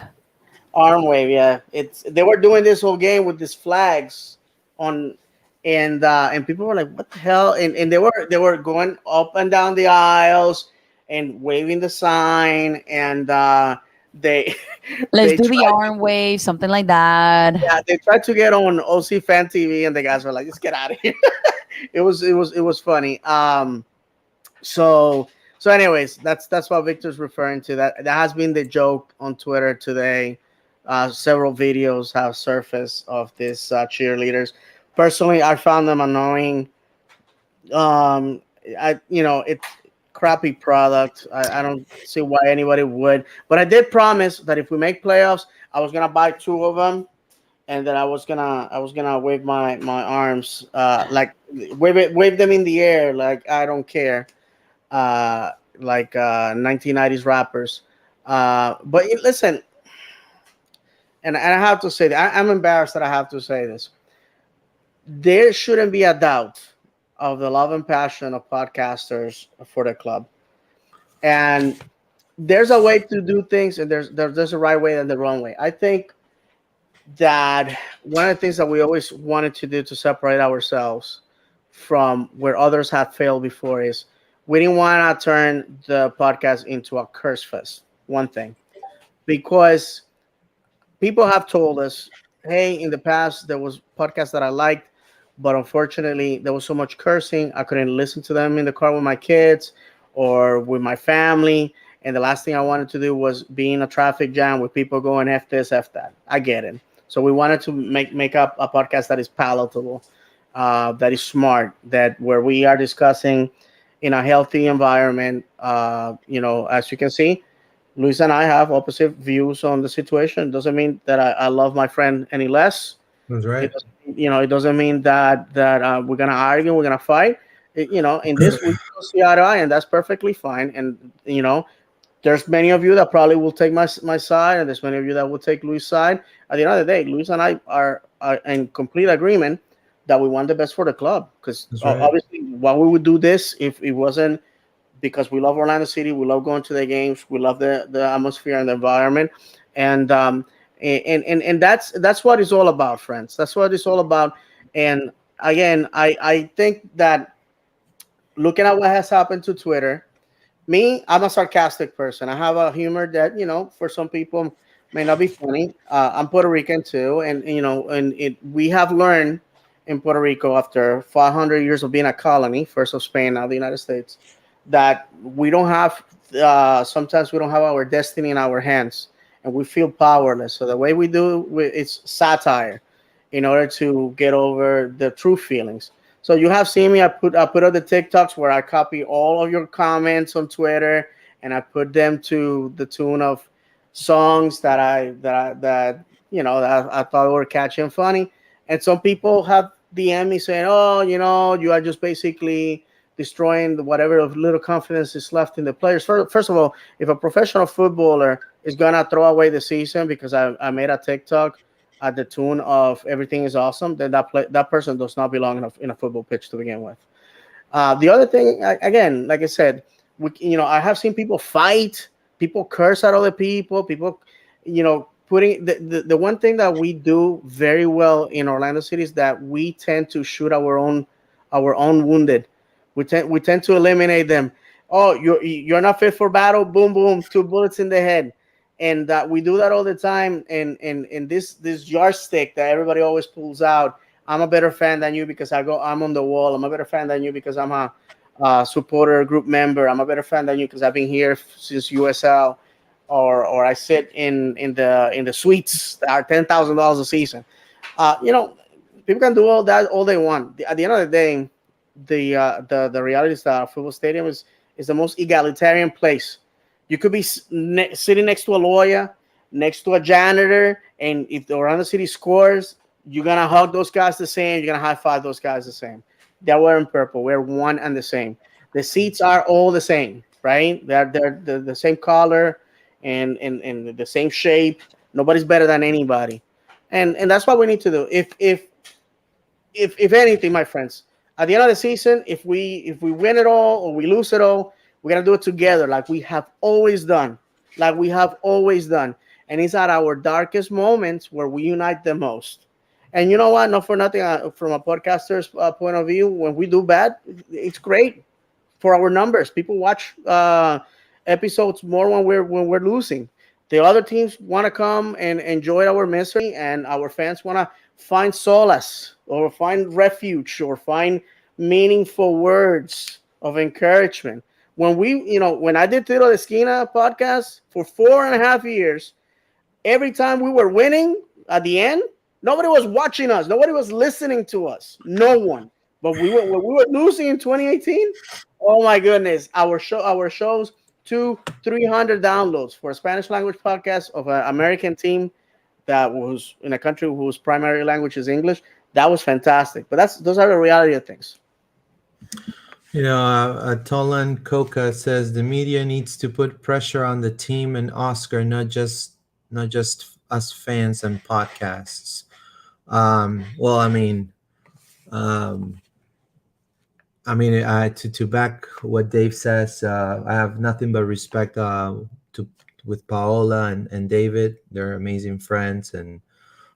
Arm wave, yeah. They were doing this whole game with these flags on, and people were like, "What the hell?" And they were going up and down the aisles and waving the sign, and they Let's they do the tried arm wave, something like that. yeah, they tried to get on OC Fan TV, and the guys were like, "Just get out of here." It was funny. So anyways, that's what Victor's referring to. That has been the joke on Twitter today. Several videos have surfaced of these cheerleaders. Personally, I found them annoying. Um, it's crappy product. I don't see why anybody would. But I did promise that if we make playoffs, I was gonna buy two of them, and then I was gonna wave my arms, like wave them in the air, like I don't care, like 1990s rappers. But listen, and I have to say that I'm embarrassed that I have to say this. There shouldn't be a doubt of the love and passion of podcasters for the club, and there's a way to do things, and there's a right way and the wrong way. I think that one of the things that we always wanted to do to separate ourselves from where others had failed before is we didn't want to turn the podcast into a curse fest. One thing, because people have told us, hey, in the past there was podcasts that I liked, but unfortunately there was so much cursing I couldn't listen to them in the car with my kids or with my family. and the last thing I wanted to do was be in a traffic jam with people going f this, f that. I get it. So we wanted to make up a podcast that is palatable, that is smart, that where we are discussing in a healthy environment. As you can see, Luis and I have opposite views on the situation. Doesn't mean that I love my friend any less. That's It right. doesn't, it doesn't mean that we're gonna argue, we're gonna fight. In this we don't see eye to eye, and that's perfectly fine. And there's many of you that probably will take my side, and there's many of you that will take Luis' side. At the end of the day, Luis and I are in complete agreement that we want the best for the club. Because That's right. obviously, why we would do this if it wasn't because we love Orlando City, we love going to the games, we love the atmosphere and the environment, and that's what it's all about, friends. That's what it's all about. And again, I think that looking at what has happened to Twitter, me, I'm a sarcastic person. I have a humor that for some people may not be funny. I'm Puerto Rican too, and we have learned in Puerto Rico after 500 years of being a colony, first of Spain, now the United States, that we don't have. Sometimes we don't have our destiny in our hands, and we feel powerless. So the way we do it's satire, in order to get over the true feelings. So you have seen me. I put up the TikToks where I copy all of your comments on Twitter, and I put them to the tune of songs that I thought were catchy and funny. And some people have DM me saying, "Oh, you are just basically destroying whatever of little confidence is left in the players." First of all, if a professional footballer is gonna throw away the season because I made a TikTok at the tune of "Everything is awesome," then that person does not belong in a football pitch to begin with. The other thing, again, like I said, I have seen people fight, people curse at other people, putting the one thing that we do very well in Orlando City is that we tend to shoot our own wounded. We tend to eliminate them. Oh, you're not fit for battle. Boom, boom, two bullets in the head, and we do that all the time. And this yardstick that everybody always pulls out. I'm a better fan than you because I'm on the wall. I'm a better fan than you because I'm a supporter group member. I'm a better fan than you because I've been here since USL, or I sit in the suites that are $10,000 a season. People can do all that all they want. At the end of the day, the reality is that a football stadium is the most egalitarian place. You could be sitting next to a lawyer, next to a janitor, and if the Orlando City scores, you're gonna hug those guys the same. You're gonna high five those guys the same. They're wearing purple. We're one and the same. The seats are all the same, right? They're the same color and the same shape. Nobody's better than anybody, and that's what we need to do. If anything, my friends, at the end of the season, if we win it all or we lose it all, we're gonna do it together, like we have always done, And it's at our darkest moments where we unite the most. And you know what? Not for nothing, from a podcaster's point of view, when we do bad, it's great for our numbers. People watch episodes more when we're losing. The other teams want to come and enjoy our misery, and our fans want to find solace or find refuge or find meaningful words of encouragement. When I did Tiro de Esquina podcast for 4.5 years, every time we were winning at the end, nobody was watching us. Nobody was listening to us. No one. But when we were losing in 2018, oh my goodness, our shows 200-300 downloads for a Spanish language podcast of an American team that was in a country whose primary language is English. That was fantastic. But those are the reality of things. Tolan Coca says the media needs to put pressure on the team and Oscar, not just us fans and podcasts. Well, to back what Dave says, I have nothing but respect to with Paola and David. They're amazing friends, and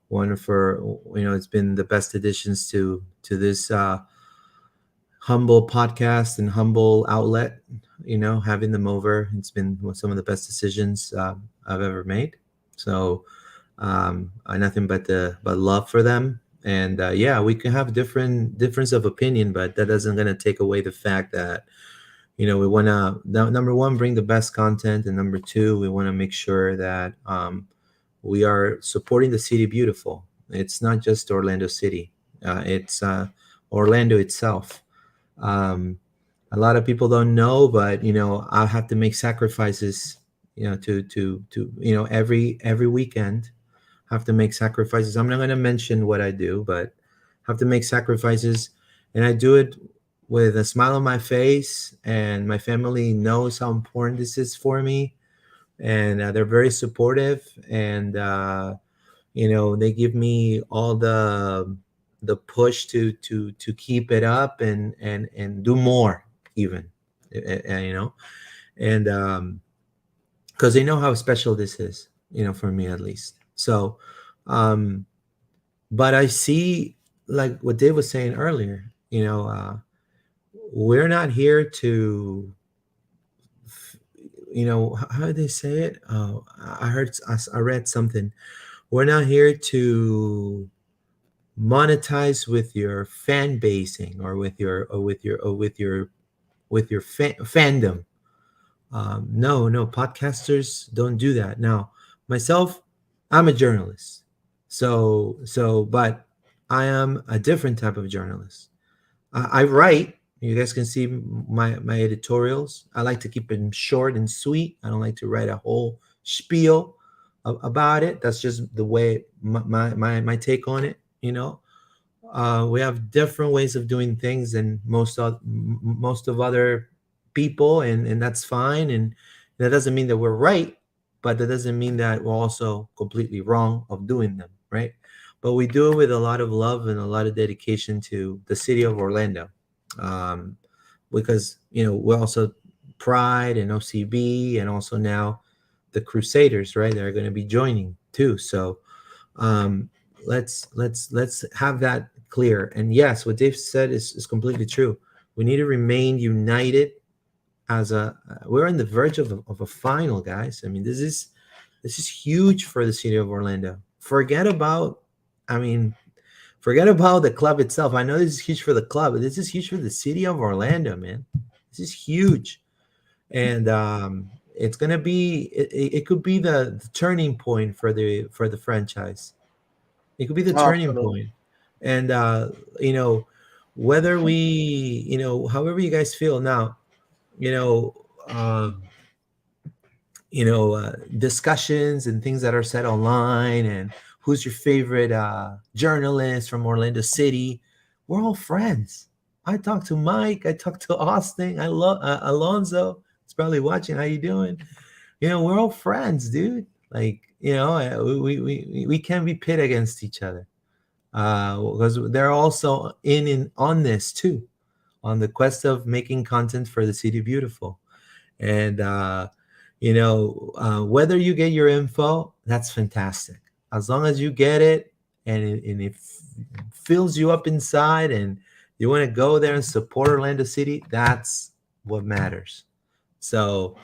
wonderful. It's been the best additions to this humble podcast and humble outlet. Having them over, it's been some of the best decisions I've ever made. So I nothing but love for them. And we can have difference of opinion, but that doesn't going to take away the fact that We want to, number one, bring the best content, and number two, we want to make sure that we are supporting the city beautiful. It's not just Orlando City, it's Orlando itself. um, a lot of people don't know, but I have to make sacrifices, to every weekend have to make sacrifices. I'm not going to mention what I do, but have to make sacrifices, and I do it with a smile on my face, and my family knows how important this is for me, and they're very supportive, and they give me all the push to keep it up, and do more even. And, and because they know how special this is, for me at least. So um but I see, like what Dave was saying earlier, we're not here to, how do they say it? Oh, I read something. We're not here to monetize with your fan basing, or with your fandom. No, no, podcasters don't do that. Now, myself, I'm a journalist. But I am a different type of journalist. I write. You guys can see my editorials. I like to keep them short and sweet. I don't like to write a whole spiel about it. That's just the way my take on it. We have different ways of doing things than most of other people, and that's fine. And that doesn't mean that we're right, but that doesn't mean that we're also completely wrong of doing them, right? But we do it with a lot of love and a lot of dedication to the city of Orlando, um, because we're also Pride and OCB, and also now the Crusaders, right? They're going to be joining too. So um, let's have that clear. And yes, what Dave said is completely true. We need to remain united. We're on the verge of a final, guys. I mean, this is huge for the city of Orlando. I mean, forget about the club itself. I know this is huge for the club, but this is huge for the city of Orlando, man. This is huge. And it's gonna be it could be the turning point for the franchise. It could be the turning Absolutely. point. And you know whether we, however you guys feel now, you know um discussions and things that are said online, and who's your favorite journalist from Orlando City. We're all friends. I talk to Mike, I talk to Austin, I love Alonzo. It's probably watching. How you doing? We're all friends, dude. Like, we can't be pit against each other, because they're also in on this too, on the quest of making content for the city beautiful. And whether you get your info, that's fantastic. As long as you get it, and it fills you up inside, and you want to go there and support Orlando City, that's what matters. So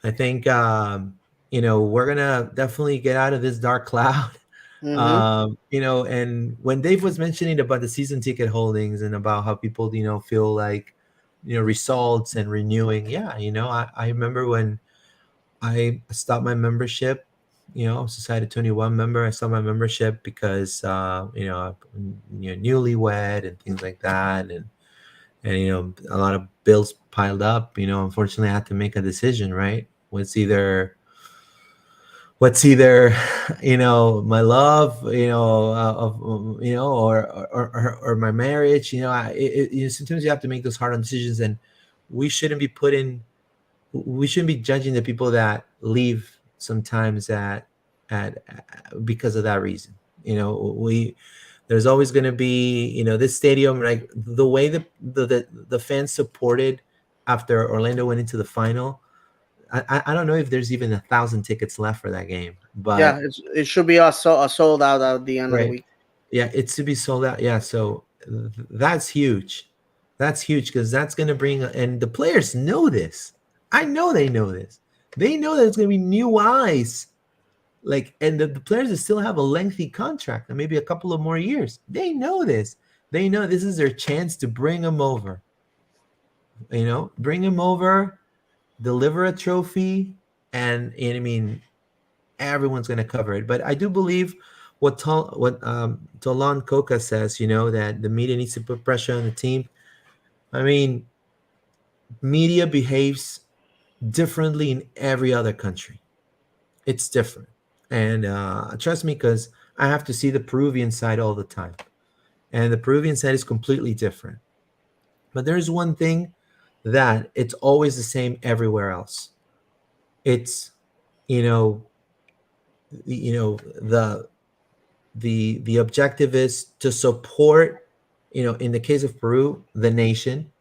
I think we're gonna definitely get out of this dark cloud. Mm-hmm. And when Dave was mentioning about the season ticket holdings, and about how people feel like results and renewing, yeah, I remember when I stopped my membership. Society 21 member. I stopped my membership because newlywed and things like that, and a lot of bills piled up. Unfortunately, I had to make a decision. Right, what's either my love, or my marriage. Sometimes you have to make those hard decisions, and we shouldn't be putting we shouldn't be judging the people that leave sometimes at because of that reason. We There's always going to be this stadium, like the way the fans supported after Orlando went into the final. I don't know if there's even 1,000 tickets left for that game, Yeah, but it should be a sold out at the end of the right, week. yeah, it's to be sold out. Yeah, so that's huge. That's huge, because that's going to bring, and the players know this. I know they know this. They know that it's going to be new eyes. Like, and the players that still have a lengthy contract, and maybe a couple of more years. They know this. They know this is their chance to bring them over. Bring him over, deliver a trophy, and I mean, everyone's going to cover it. But I do believe what Tolan Coca says, that the media needs to put pressure on the team. I mean, media behaves differently in every other country. It's different. And trust me, because I have to see the Peruvian side all the time. And the Peruvian side is completely different. But there's one thing that it's always the same everywhere else. It's, you know, the the objective is to support, in the case of Peru, the nation,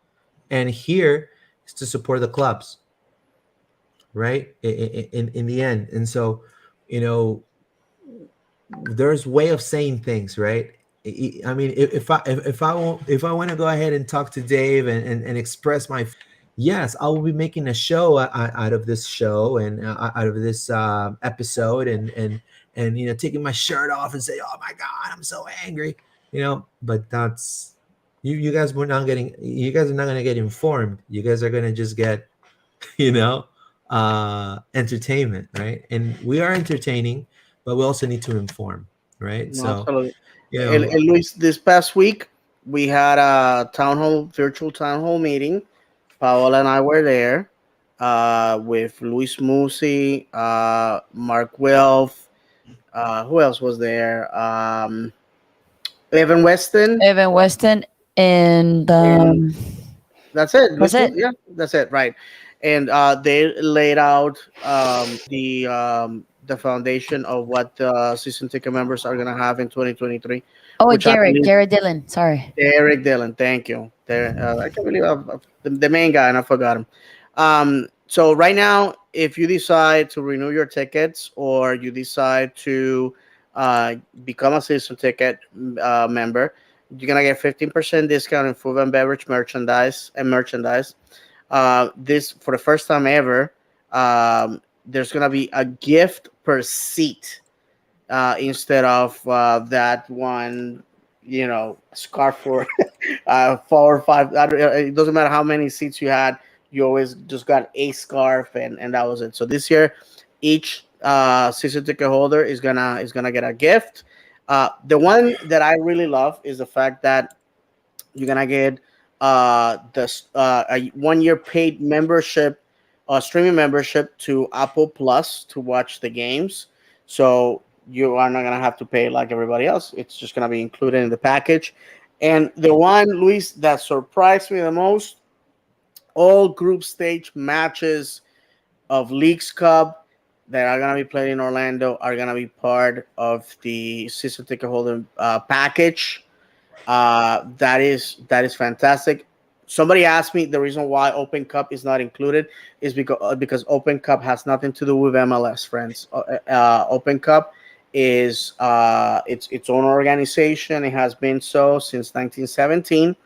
and here is to support the clubs, right? In the end. And so, you know, there's way of saying things, right? I mean, if I want to go ahead and talk to Dave and express my, yes, I will be making a show out of this show and out of this episode, and taking my shirt off and say, oh my god, I'm so angry, but that's, you guys are not going to get informed. You guys are going to just get you know entertainment, right? And we are entertaining, but we also need to inform, right? No, So, absolutely. you And know Luis, this past week we had a virtual town hall meeting. Paola and I were there with Luis Musi, Mark Wilf. Who else was there? Evan Weston, Evan Weston, and and that's it. that's Luis, it. Yeah, that's it. Right, and they laid out the foundation of what the season ticket members are gonna have in 2023, Oh, which I believe Jared Dillon. Sorry. Derek Dillon. Thank you. There, I can't believe the main guy, and I forgot him. So right now, if you decide to renew your tickets or you decide to become a season ticket member, you're gonna get 15% discount in food and beverage merchandise. This for the first time ever. There's gonna be a gift per seat instead of that one, scarf for 4 or 5. It doesn't matter how many seats you had. You always just got a scarf, and that was it. So this year, each season ticket holder is gonna get a gift. The one that I really love is the fact that you're gonna get a 1 year paid membership, streaming membership to Apple Plus to watch the games. So you are not gonna have to pay like everybody else. It's just gonna be included in the package. And the one, Luis, that surprised me the most, all group stage matches of Leagues Cup that are gonna be played in Orlando are gonna be part of the season ticket holder package. That is fantastic. Somebody asked me the reason why Open Cup is not included is because Open Cup has nothing to do with MLS, friends. Open Cup is its own organization. It has been so since 1917,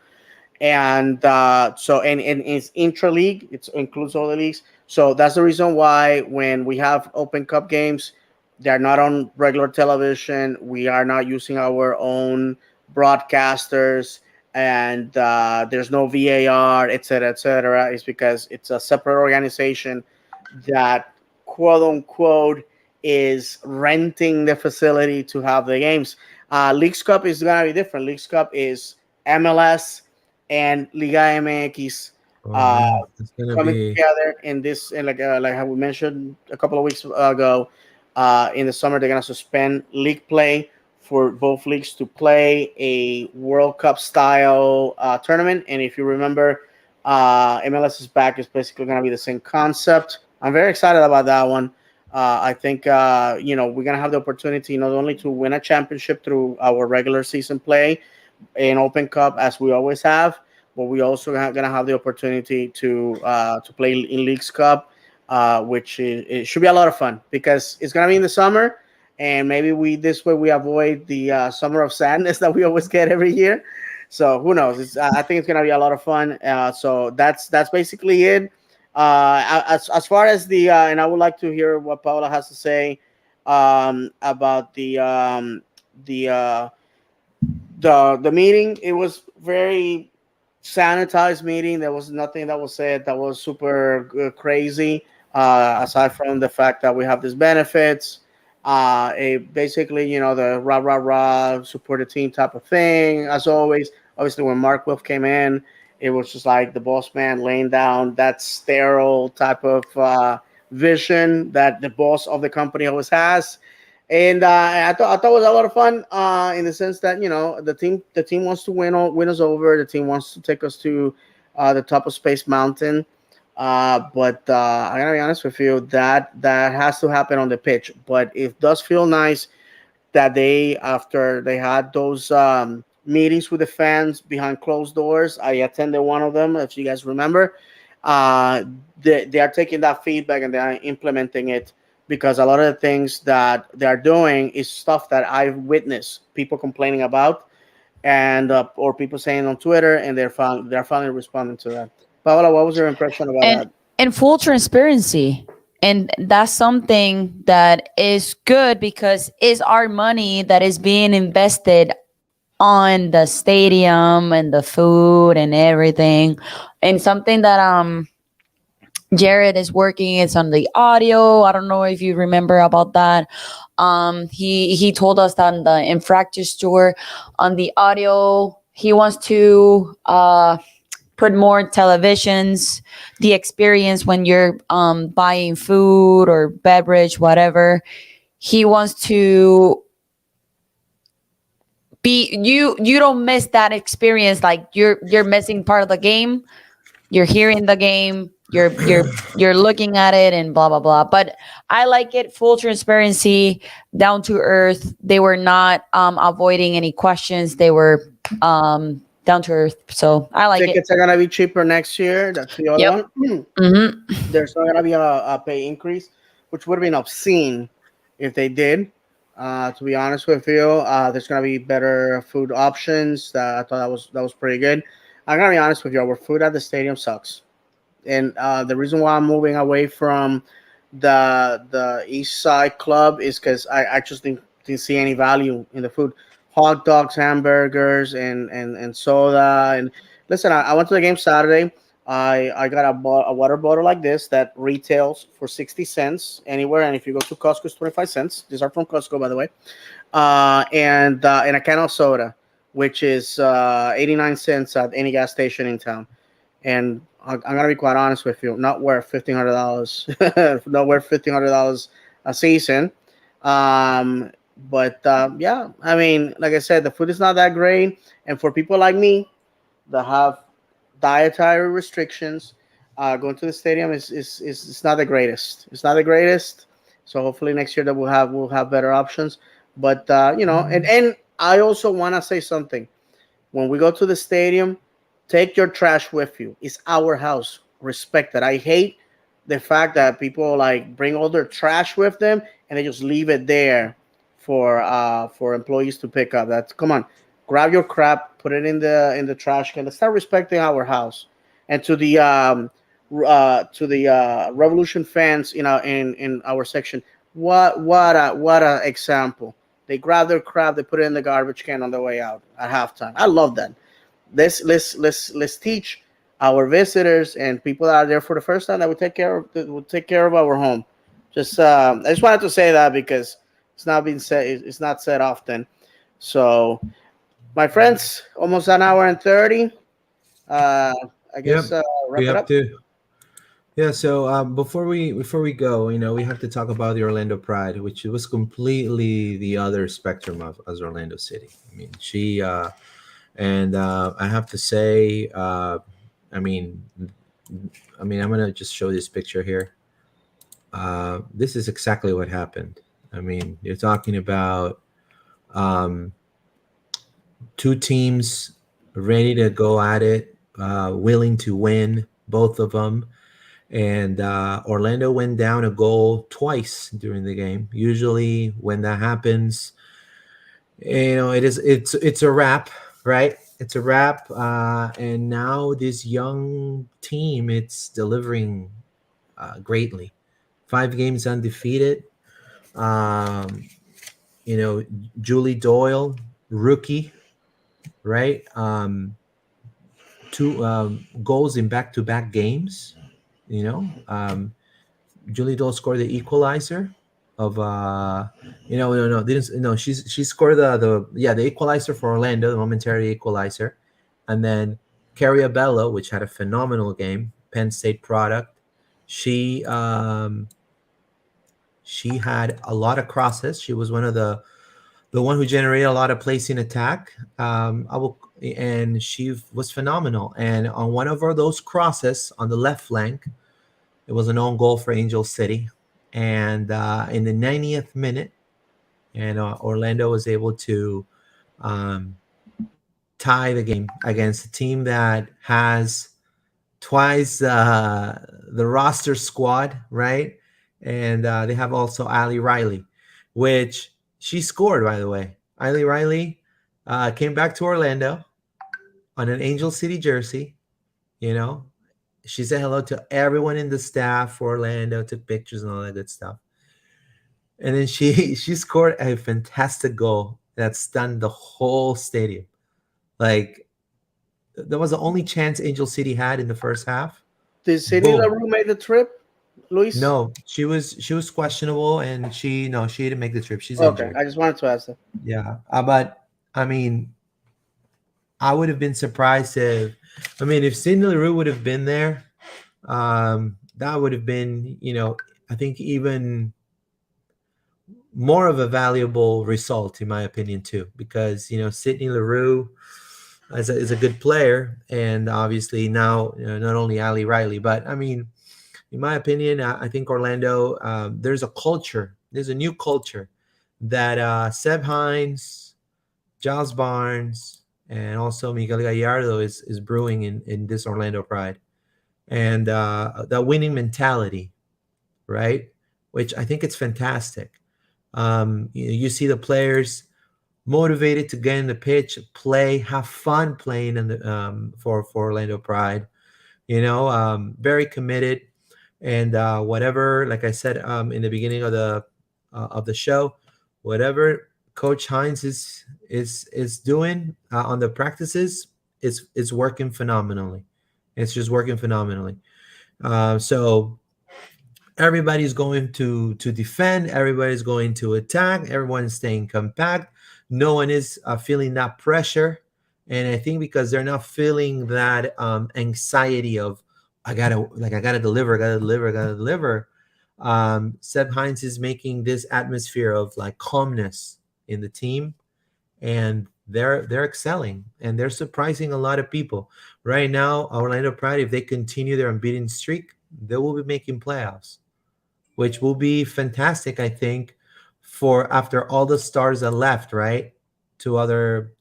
and and it's intra league. It includes all the leagues. So that's the reason why when we have Open Cup games, they're not on regular television. We are not using our own broadcasters, and there's no VAR, et cetera, et cetera. It's because it's a separate organization that, quote unquote, is renting the facility to have the games. Leagues Cup is going to be different. Leagues Cup is MLS and Liga MX oh uh, man, it's gonna coming be together in this, and like how we mentioned a couple of weeks ago, in the summer they're gonna suspend league play for both leagues to play a World Cup style tournament. And if you remember, MLS is back. It's basically gonna be the same concept. I'm very excited about that one. I think we're gonna have the opportunity not only to win a championship through our regular season play in Open Cup as we always have, but we also gonna have the opportunity to play in Leagues Cup, which it should be a lot of fun because it's gonna be in the summer, and maybe we this way we avoid the summer of sadness that we always get every year. So who knows? I think it's gonna be a lot of fun. So that's basically it. As far as and I would like to hear what Paula has to say about the the meeting. It was very sanitized meeting. There was nothing that was said that was super crazy, aside from the fact that we have these benefits. Basically, the rah rah rah support the team type of thing. As always, obviously when Mark Wolf came in, it was just like the boss man laying down that sterile type of vision that the boss of the company always has. And I thought it was a lot of fun, in the sense that the team wants to win us over. The team wants to take us to the top of Space Mountain. But I gotta be honest with you, that has to happen on the pitch. But it does feel nice that they, after they had those meetings with the fans behind closed doors. I attended one of them, if you guys remember. uh, they are taking that feedback and they are implementing it, because a lot of the things that they are doing is stuff that I've witnessed people complaining about, and or people saying on Twitter, and they're finally responding to that. Paola, what was your impression about and that? and full transparency, and that's something that is good because it's our money that is being invested on the stadium and the food and everything. And something that Jared is working is on the audio. I don't know if you remember about that. He told us that in the infrastructure on the audio, he wants to put more televisions, the experience when you're buying food or beverage, whatever. He wants to be you don't miss that experience, like you're missing part of the game. You're hearing the game, you're looking at it and blah blah blah. But I like it, full transparency, down to earth. They were not avoiding any questions. They were down to earth, so I like it. Tickets are gonna be cheaper next year. That's the other Yep. one. Hmm. There's not gonna be a pay increase, which would have been obscene if they did. To be honest with you, there's gonna be better food options. I thought that was pretty good. I'm gonna be honest with you. Our food at the stadium sucks, and the reason why I'm moving away from the East Side Club is because I just didn't see any value in the food. Hot dogs, hamburgers, and soda. And listen, I went to the game Saturday. I got a water bottle like this that retails for 60 cents anywhere, and if you go to Costco, it's 25 cents. These are from Costco, by the way. And a can of soda, which is 89 cents at any gas station in town. And I'm gonna be quite honest with you, not worth $1,500, not worth $1,500 a season. Um, but yeah, I mean, like I said, the food is not that great, and for people like me that have dietary restrictions, going to the stadium is it's not the greatest. It's not the greatest. So hopefully next year that we'll have better options. But and I also want to say something. When we go to the stadium, take your trash with you. It's our house. Respect that. I hate the fact that people like bring all their trash with them and they just leave it there for employees to pick up. That's come on, grab your crap, put it in the trash can. Let's start respecting our house. And to the Revolution fans in our section, what a example. They grab their crap, they put it in the garbage can on the way out at halftime. I love that. Let's teach our visitors and people that are there for the first time that we take care of our home. I just wanted to say that because it's not been said. It's not said often. So, my friends, almost an hour and 30. Uh, I guess Yep, we wrap it have up. to. Yeah, so before we go, we have to talk about the Orlando Pride, which was completely the other spectrum of as Orlando City. I mean, she and I have to say, I mean, I'm gonna just show this picture here. This is exactly what happened. I mean, you're talking about um, two teams ready to go at it, willing to win, both of them. And Orlando went down a goal twice during the game. Usually, when that happens, it's a wrap, right? It's a wrap. And now this young team, it's delivering greatly. 5 games undefeated. Um, Julie Doyle, rookie, right? two goals in back-to-back games. You know, Julie Dole scored the equalizer of no, didn't no, she scored the equalizer for Orlando, the momentary equalizer. And then Carrie Abello, which had a phenomenal game, Penn State product. She she had a lot of crosses. She was one of the one who generated a lot of placing attack. And she was phenomenal. And on one of those crosses on the left flank, it was an own goal for Angel City. And in the 90th minute, and Orlando was able to um, tie the game against a team that has twice the roster squad, right? And they have also Ali Riley, which she scored, by the way. Ali Riley came back to Orlando on an Angel City jersey. You know, she said hello to everyone in the staff for Orlando, took pictures and all that good stuff. And then she scored a fantastic goal that stunned the whole stadium. Like, that was the only chance Angel City had in the first half. Did Sidney Boom. LaRue make the trip, Luis? No, she was questionable, and she didn't make the trip. She's Okay, injured. I just wanted to ask that. Yeah, but I mean, I would have been surprised if Sidney LaRue would have been there. That would have been, I think even more of a valuable result, in my opinion, too, because Sidney LaRue is a good player, and obviously now not only Ali Riley, but I mean, in my opinion, I think Orlando, there's a new culture that Seb Hines, Giles Barnes, and also Miguel Gallardo is brewing in this Orlando Pride, and the winning mentality, right? Which I think it's fantastic. You see the players motivated to get in the pitch, play, have fun playing in the for Orlando Pride. Very committed, and whatever, like I said in the beginning of the show, whatever Coach Hines is doing on the practices is working phenomenally. It's just working phenomenally. So everybody's going to defend, everybody's going to attack, everyone's staying compact. No one is feeling that pressure, and I think because they're not feeling that anxiety of I gotta deliver. Seb Hines is making this atmosphere of like calmness in the team, and they're excelling, and they're surprising a lot of people right now. Orlando Pride, if they continue their unbeaten streak, they will be making playoffs, which will be fantastic, I think, for after all the stars that left, right, to other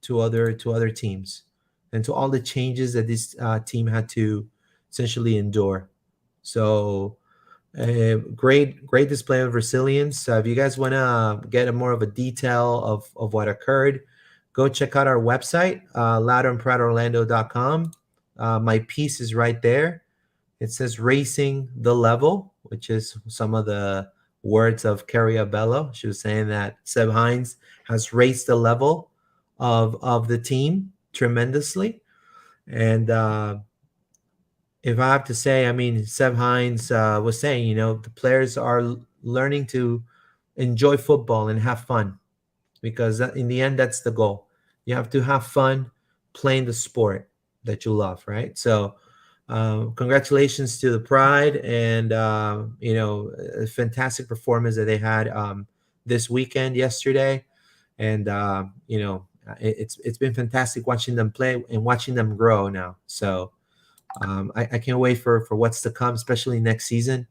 teams, and to all the changes that this team had to essentially endure. So, great display of resilience. If you guys want to get a more of a detail of what occurred, go check out our website, louderandproudorlando.com. My piece is right there. It says "Racing the Level," which is some of the words of Carrie Abello. She was saying that Seb Hines has raised the level of the team tremendously. And if I have to say, I mean, Seb Hines was saying, the players are learning to enjoy football and have fun, because in the end, that's the goal. You have to have fun playing the sport that you love, right? So, congratulations to the Pride, and a fantastic performance that they had this weekend, yesterday, and it's been fantastic watching them play and watching them grow now. So I can't wait for what's to come, especially next season.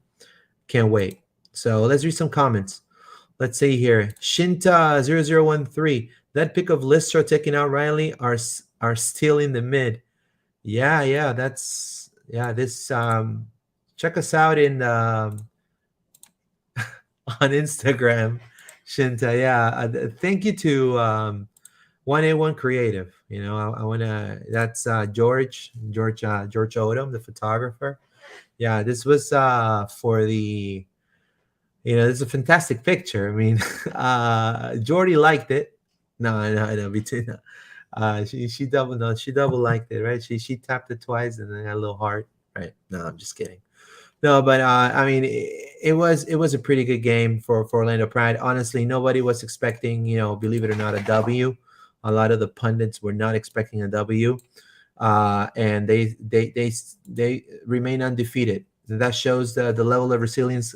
Can't wait. So let's read some comments. Let's see here. Shinta0013. That pick of Listro taking out Riley are still in the mid. Yeah, this check us out in on Instagram, Shinta. Thank you to 1A1 Creative. I want to, that's George Odom, the photographer. Yeah, this was for the, this is a fantastic picture. I mean, Jordy liked it. No, between She double no, she double liked it, right? She tapped it twice and then had a little heart, right? No, I'm just kidding. No, but I mean, it was a pretty good game for Orlando Pride. Honestly, nobody was expecting, believe it or not, a W. A lot of the pundits were not expecting a W, and they remain undefeated. That shows the level of resilience.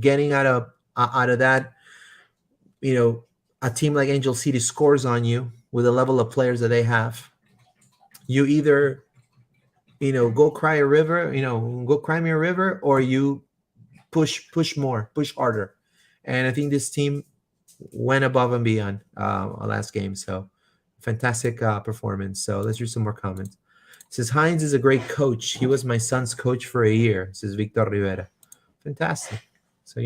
Getting out of that, you know, a team like Angel City scores on you with the level of players that they have. You either go cry a river, go cry me a river, or you push more, push harder. And I think this team went above and beyond last game. So fantastic performance. So let's read some more comments. It says Hines is a great coach. He was my son's coach for a year. Says Victor Rivera. Fantastic. So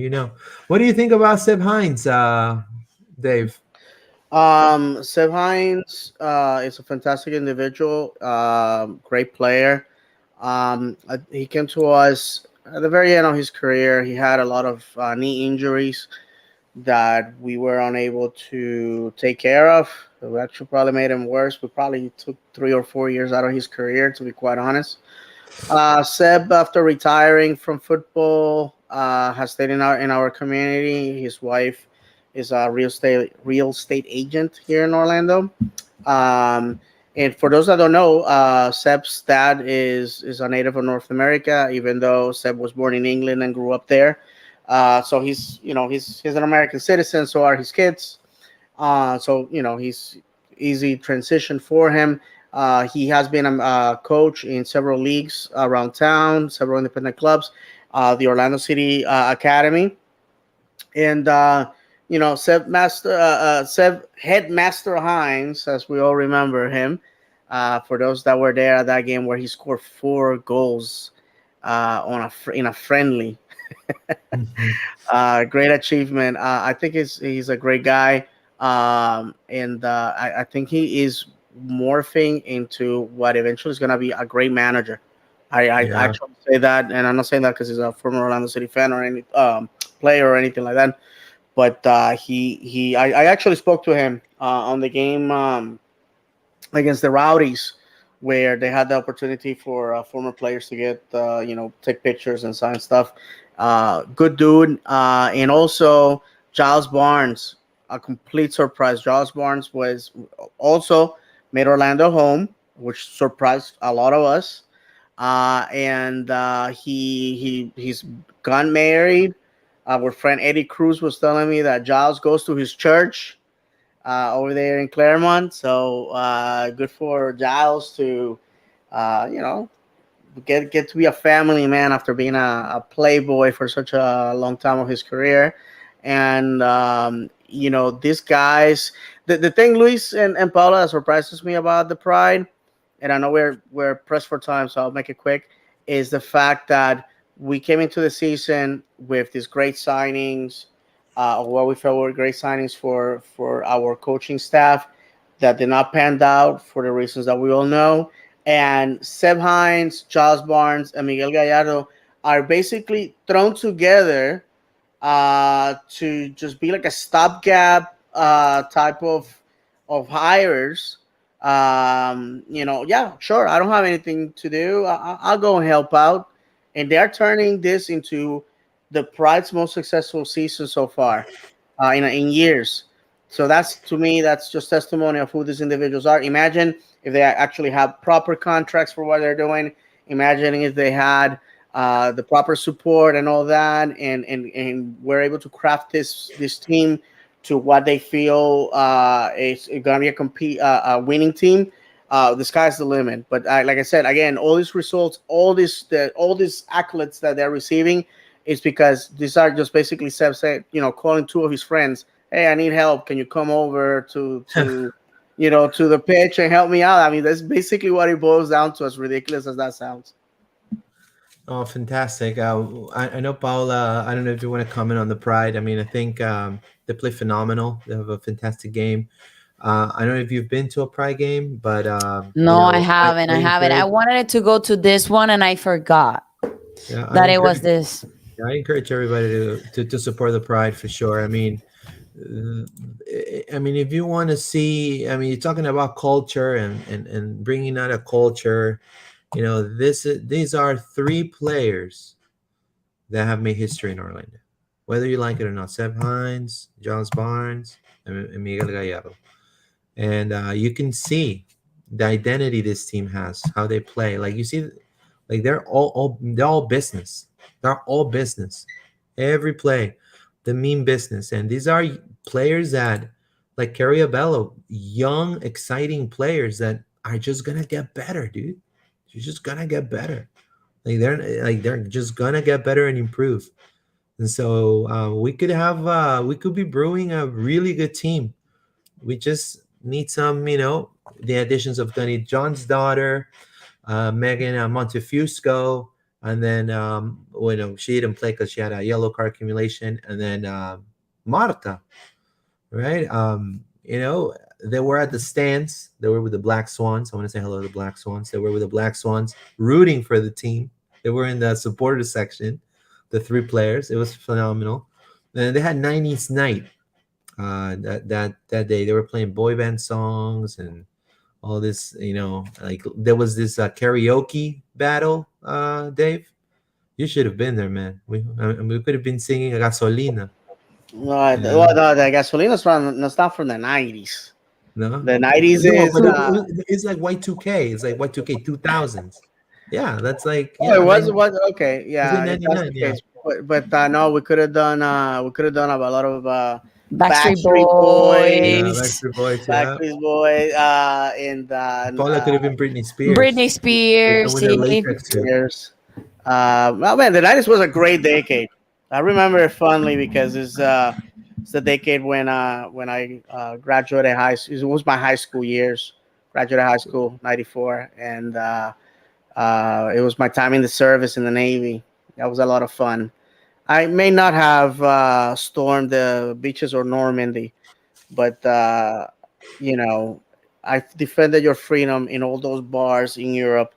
what do you think about Seb Hines, Dave? Seb Hines is a fantastic individual, great player. He came to us at the very end of his career. He had a lot of knee injuries that we were unable to take care of. We actually probably made him worse. We probably took 3 or 4 years out of his career, to be quite honest. Seb, after retiring from football, has stayed in our community. His wife is a real estate agent here in Orlando. Um, and for those that don't know, Seb's dad is a native of North America, even though Seb was born in England and grew up there. So he's an American citizen. So are his kids. So he's easy transition for him. He has been a coach in several leagues around town, several independent clubs, the Orlando City Academy, and Seb Headmaster Hines, as we all remember him. For those that were there at that game where he scored 4 goals in a friendly. Great achievement. I think he's a great guy, and I think he is morphing into what eventually is going to be a great manager. I Yeah. actually say that, and I'm not saying that because he's a former Orlando City fan or any player or anything like that. But I actually spoke to him on the game against the Rowdies, where they had the opportunity for former players to get take pictures and sign stuff. Good dude, and also Giles Barnes, a complete surprise. Giles Barnes was also made Orlando home, which surprised a lot of us. And he's gone married. Our friend Eddie Cruz was telling me that Giles goes to his church over there in Claremont. So good for Giles to, you know, get to be a family man after being a playboy for such a long time of his career. And these guys, the thing, Luis and Paula, that surprises me about the Pride, and I know we're pressed for time, so I'll make it quick, is the fact that we came into the season with these great signings, what we felt were great signings for our coaching staff that did not pan out for the reasons that we all know. And Seb Hines, Giles Barnes, and Miguel Gallardo are basically thrown together to just be like a stopgap type of hires. Yeah, sure. I don't have anything to do. I'll go and help out. And they're turning this into the Pride's most successful season so far in years. So that's, to me, that's just testimony of who these individuals are. Imagine if they actually have proper contracts for what they're doing. Imagine if they had the proper support and all that, and we're able to craft this team to what they feel is going to be a winning team. The sky's the limit. But like I said, again, all these results, all these accolades that they're receiving is because these are just basically Seb said, calling two of his friends. Hey, I need help. Can you come over to to the pitch and help me out? I mean, that's basically what it boils down to, as ridiculous as that sounds. Oh, fantastic. I know, Paula, I don't know if you want to comment on the Pride. I mean, I think they play phenomenal. They have a fantastic game. I don't know if you've been to a Pride game, but No, I haven't. I haven't. I encourage, wanted to go to this one and I forgot yeah, that it was this. I encourage everybody to support the Pride for sure. I mean, I mean, if you want to see, I mean, you're talking about culture and bringing out a culture. These are three players that have made history in Orlando, whether you like it or not. Seb Hines, Jones Barnes, and Miguel Gallardo. And you can see the identity this team has, how they play. Like you see, like they're all business. They're all business. Every play, the mean business. And these are players that, like Carriabello, young, exciting players that are just gonna get better, dude. You're just gonna get better. They're just gonna get better and improve. And so we could be brewing a really good team. We just need some, the additions of Tony John's daughter, Megan Montefusco, and then she didn't play because she had a yellow card accumulation, and then Marta, right? They were at the stands. They were with the Black Swans. I want to say hello to the Black Swans. They were with the Black Swans, rooting for the team. They were in the supporters section. The three players. It was phenomenal. And they had 90s night that day. They were playing boy band songs and all this. Like there was this karaoke battle. Dave, you should have been there, man. We could have been singing Gasolina. No, You well, know? no, the Gasolina's from that's not from the 90s. No, The 90s no, is but it's like Y2K. It's like Y2K 2000s. Yeah, that's like oh, it was 90, it was okay. it's like Yeah, if that's 99. the Yeah. case. But no, we could have done a lot of Backstreet Backstreet Yeah, Boys, Boys, Backstreet Boys. Yeah, Backstreet Boys, and Paula could have been Britney Spears Britney with Spears. her See? latex suit. years. Well, man, the 90s was a great decade. I remember it fondly because it's the decade when I graduated high school. It was my high school years. Graduated high school '94, and it was my time in the service in the Navy. That was a lot of fun. I may not have stormed the beaches or Normandy, but you know, I defended your freedom in all those bars in Europe.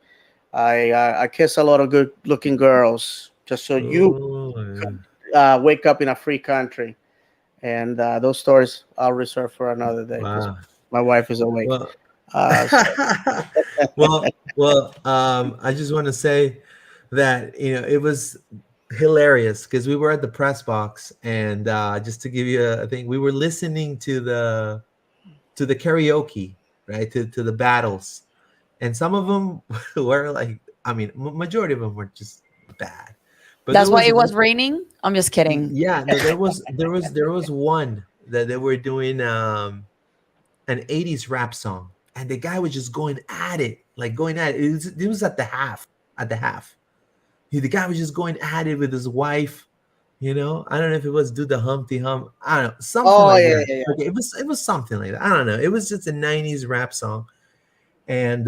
I kiss a lot of good looking girls just so you Oh, yeah. wake up in a free country. And those stories I'll reserve for another day because Wow. my wife is awake. Well, So I just want to say that it was hilarious because we were at the press box, and just to give you a thing, we were listening to the karaoke, right? To the battles, and some of them were like, I mean, majority of them were just bad, but there That's why was it one. was raining. I'm just kidding. Yeah, no, there was one that they were doing an 80s rap song, and the guy was just going at it, like going at it. It was at the half. At the half, the guy was just going at it with his wife. I don't know if it was do the Humpty Hump. I don't know, something oh like yeah, that. yeah, Okay, it was something like that. I don't know. It was just a 90s rap song, and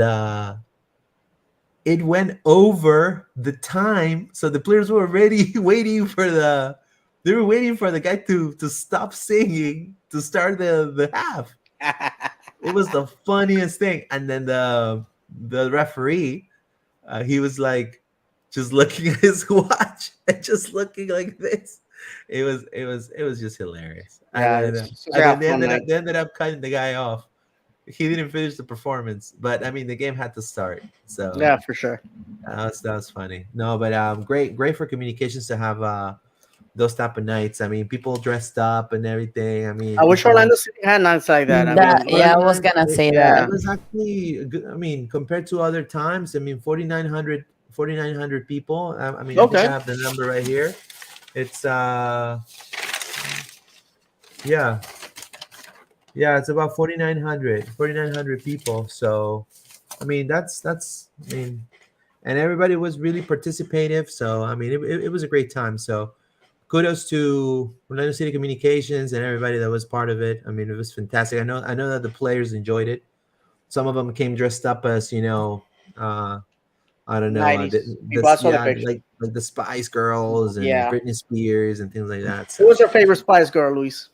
it went over the time, so the players were already waiting for they were waiting for the guy to stop singing to start the half. yeah. It was the funniest thing. And then the referee, he was like just looking at his watch and just looking like this. It was just hilarious. And Yeah, then it's just and a then fun night. they ended up cutting the guy off. He didn't finish the performance, but I mean the game had to start. So Yeah, for sure. that was funny. No, but great for communications to have those type of nights. I mean, people dressed up and everything. I mean, I wish people. Orlando City had nights like that. I That, mean, yeah, I was gonna say It yeah. that. was actually good. I mean, compared to other times, I mean, 4,900 people. I mean, I think I Okay. have the number right here. It's yeah, yeah, it's about 4,900 people. So, I mean, I mean, and everybody was really participative. So, I mean, it was a great time. So, kudos to Orlando City Communications and everybody that was part of it. I mean, it was fantastic. I know that the players enjoyed it. Some of them came dressed up as uh, I don't know, 90s. People, I saw the yeah, picture. like the Spice Girls and Yeah. Britney Spears and things like that. Who So was your favorite Spice Girl, Luis?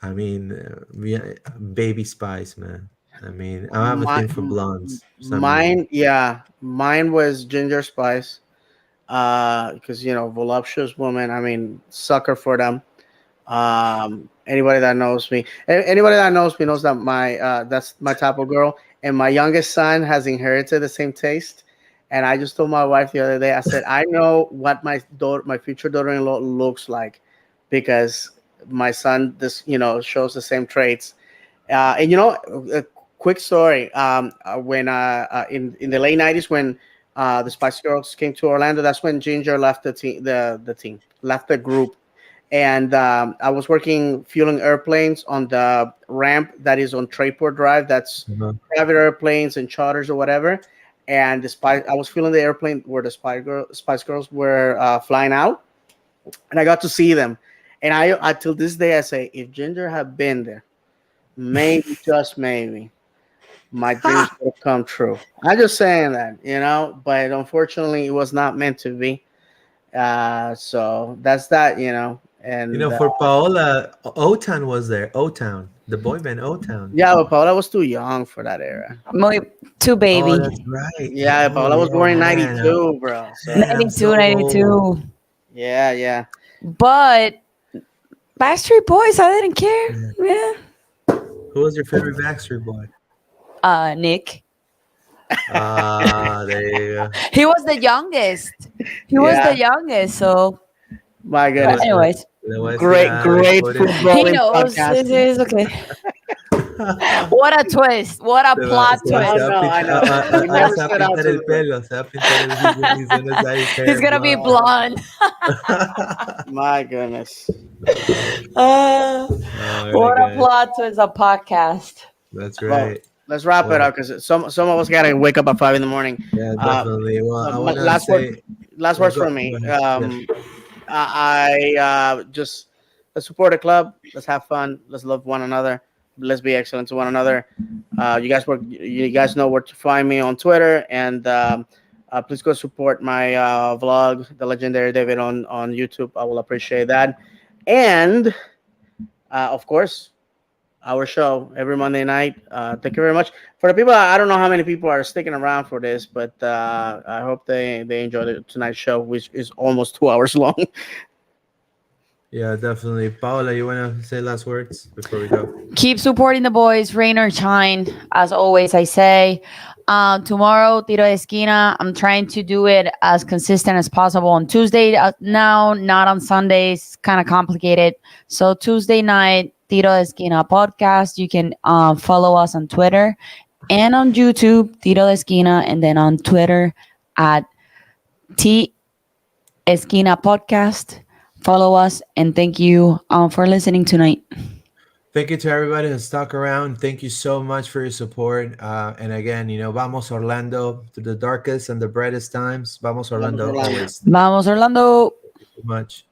I mean, yeah, Baby Spice, man. I mean, I have a My, thing for blondes for some reason. mine, yeah, mine was Ginger Spice. Because voluptuous woman. I mean, sucker for them. Anybody that knows me, anybody that knows me knows that my that's my type of girl. And my youngest son has inherited the same taste. And I just told my wife the other day, I said, I know what my future daughter-in-law looks like, because my son, this, shows the same traits. And a quick story. When in the late '90s, when the Spice Girls came to Orlando, that's when Ginger left the team, left the group. And I was working fueling airplanes on the ramp that is on Trayport Drive. That's Uh-huh. private airplanes and charters or whatever. And I was fueling the airplane where the Spice Girls were flying out, and I got to see them. And I till this day I say, if Ginger had been there, maybe just maybe, my dreams would have come true. I'm just saying that, but unfortunately, it was not meant to be. So that's that, And For Paola, O Town was there. O Town, the boy band O Town. yeah, but Paola was too young for that era. Muy, too Oh, baby. that's right. Yeah, Oh, Paola was yeah, born in man. '92, bro. So Man, I'm 92, so 92. old. yeah. But Backstreet Boys, I didn't care. Yeah. Yeah. Who was your favorite Backstreet Boy? Nick. There you go. He was the youngest. He was Yeah. the youngest. So, My Le voy goodness. a- anyways, le voy a decir Great, algo, great pobrecito. he footballing knows. podcast. It's okay. What a twist. What a plot Se va twist. I know. We ahora never se va a set out pintar to el do it. pelo. Se va a pintar el he's gonna dye his hair He's going to be blonde. My goodness. Uh, Oh my what a God. plot twist, a podcast. That's Well, right. let's wrap it Well, up, because some of us gotta wake up at 5 in the morning. yeah, Uh, definitely. Well, I want to last say, words go from me. ahead. Yeah. I just, let's support the club. Let's have fun. Let's love one another. Let's be excellent to one another. You guys know where to find me on Twitter, and please go support my vlog, The Legendary David, on YouTube. I will appreciate that. And of course, our show every Monday night. Thank you very much for the people. I don't know how many people are sticking around for this, but I hope they enjoyed tonight's show, which is almost 2 hours long. Yeah, definitely. Paola, you want to say last words before we go? Keep supporting the boys, rain or shine. As always, I say. Tomorrow, Tiro de Esquina. I'm trying to do it as consistent as possible on Tuesday now, not on Sundays. Kind of complicated. So Tuesday night, Tiro de Esquina podcast. You can follow us on Twitter and on YouTube, Tiro de Esquina, and then on Twitter at T Esquina Podcast. Follow us, and thank you for listening tonight. Thank you to everybody who stuck around. Thank you so much for your support. And again, vamos Orlando through the darkest and the brightest times. Vamos Orlando Orlando. always. Vamos, Orlando. Thank you so much.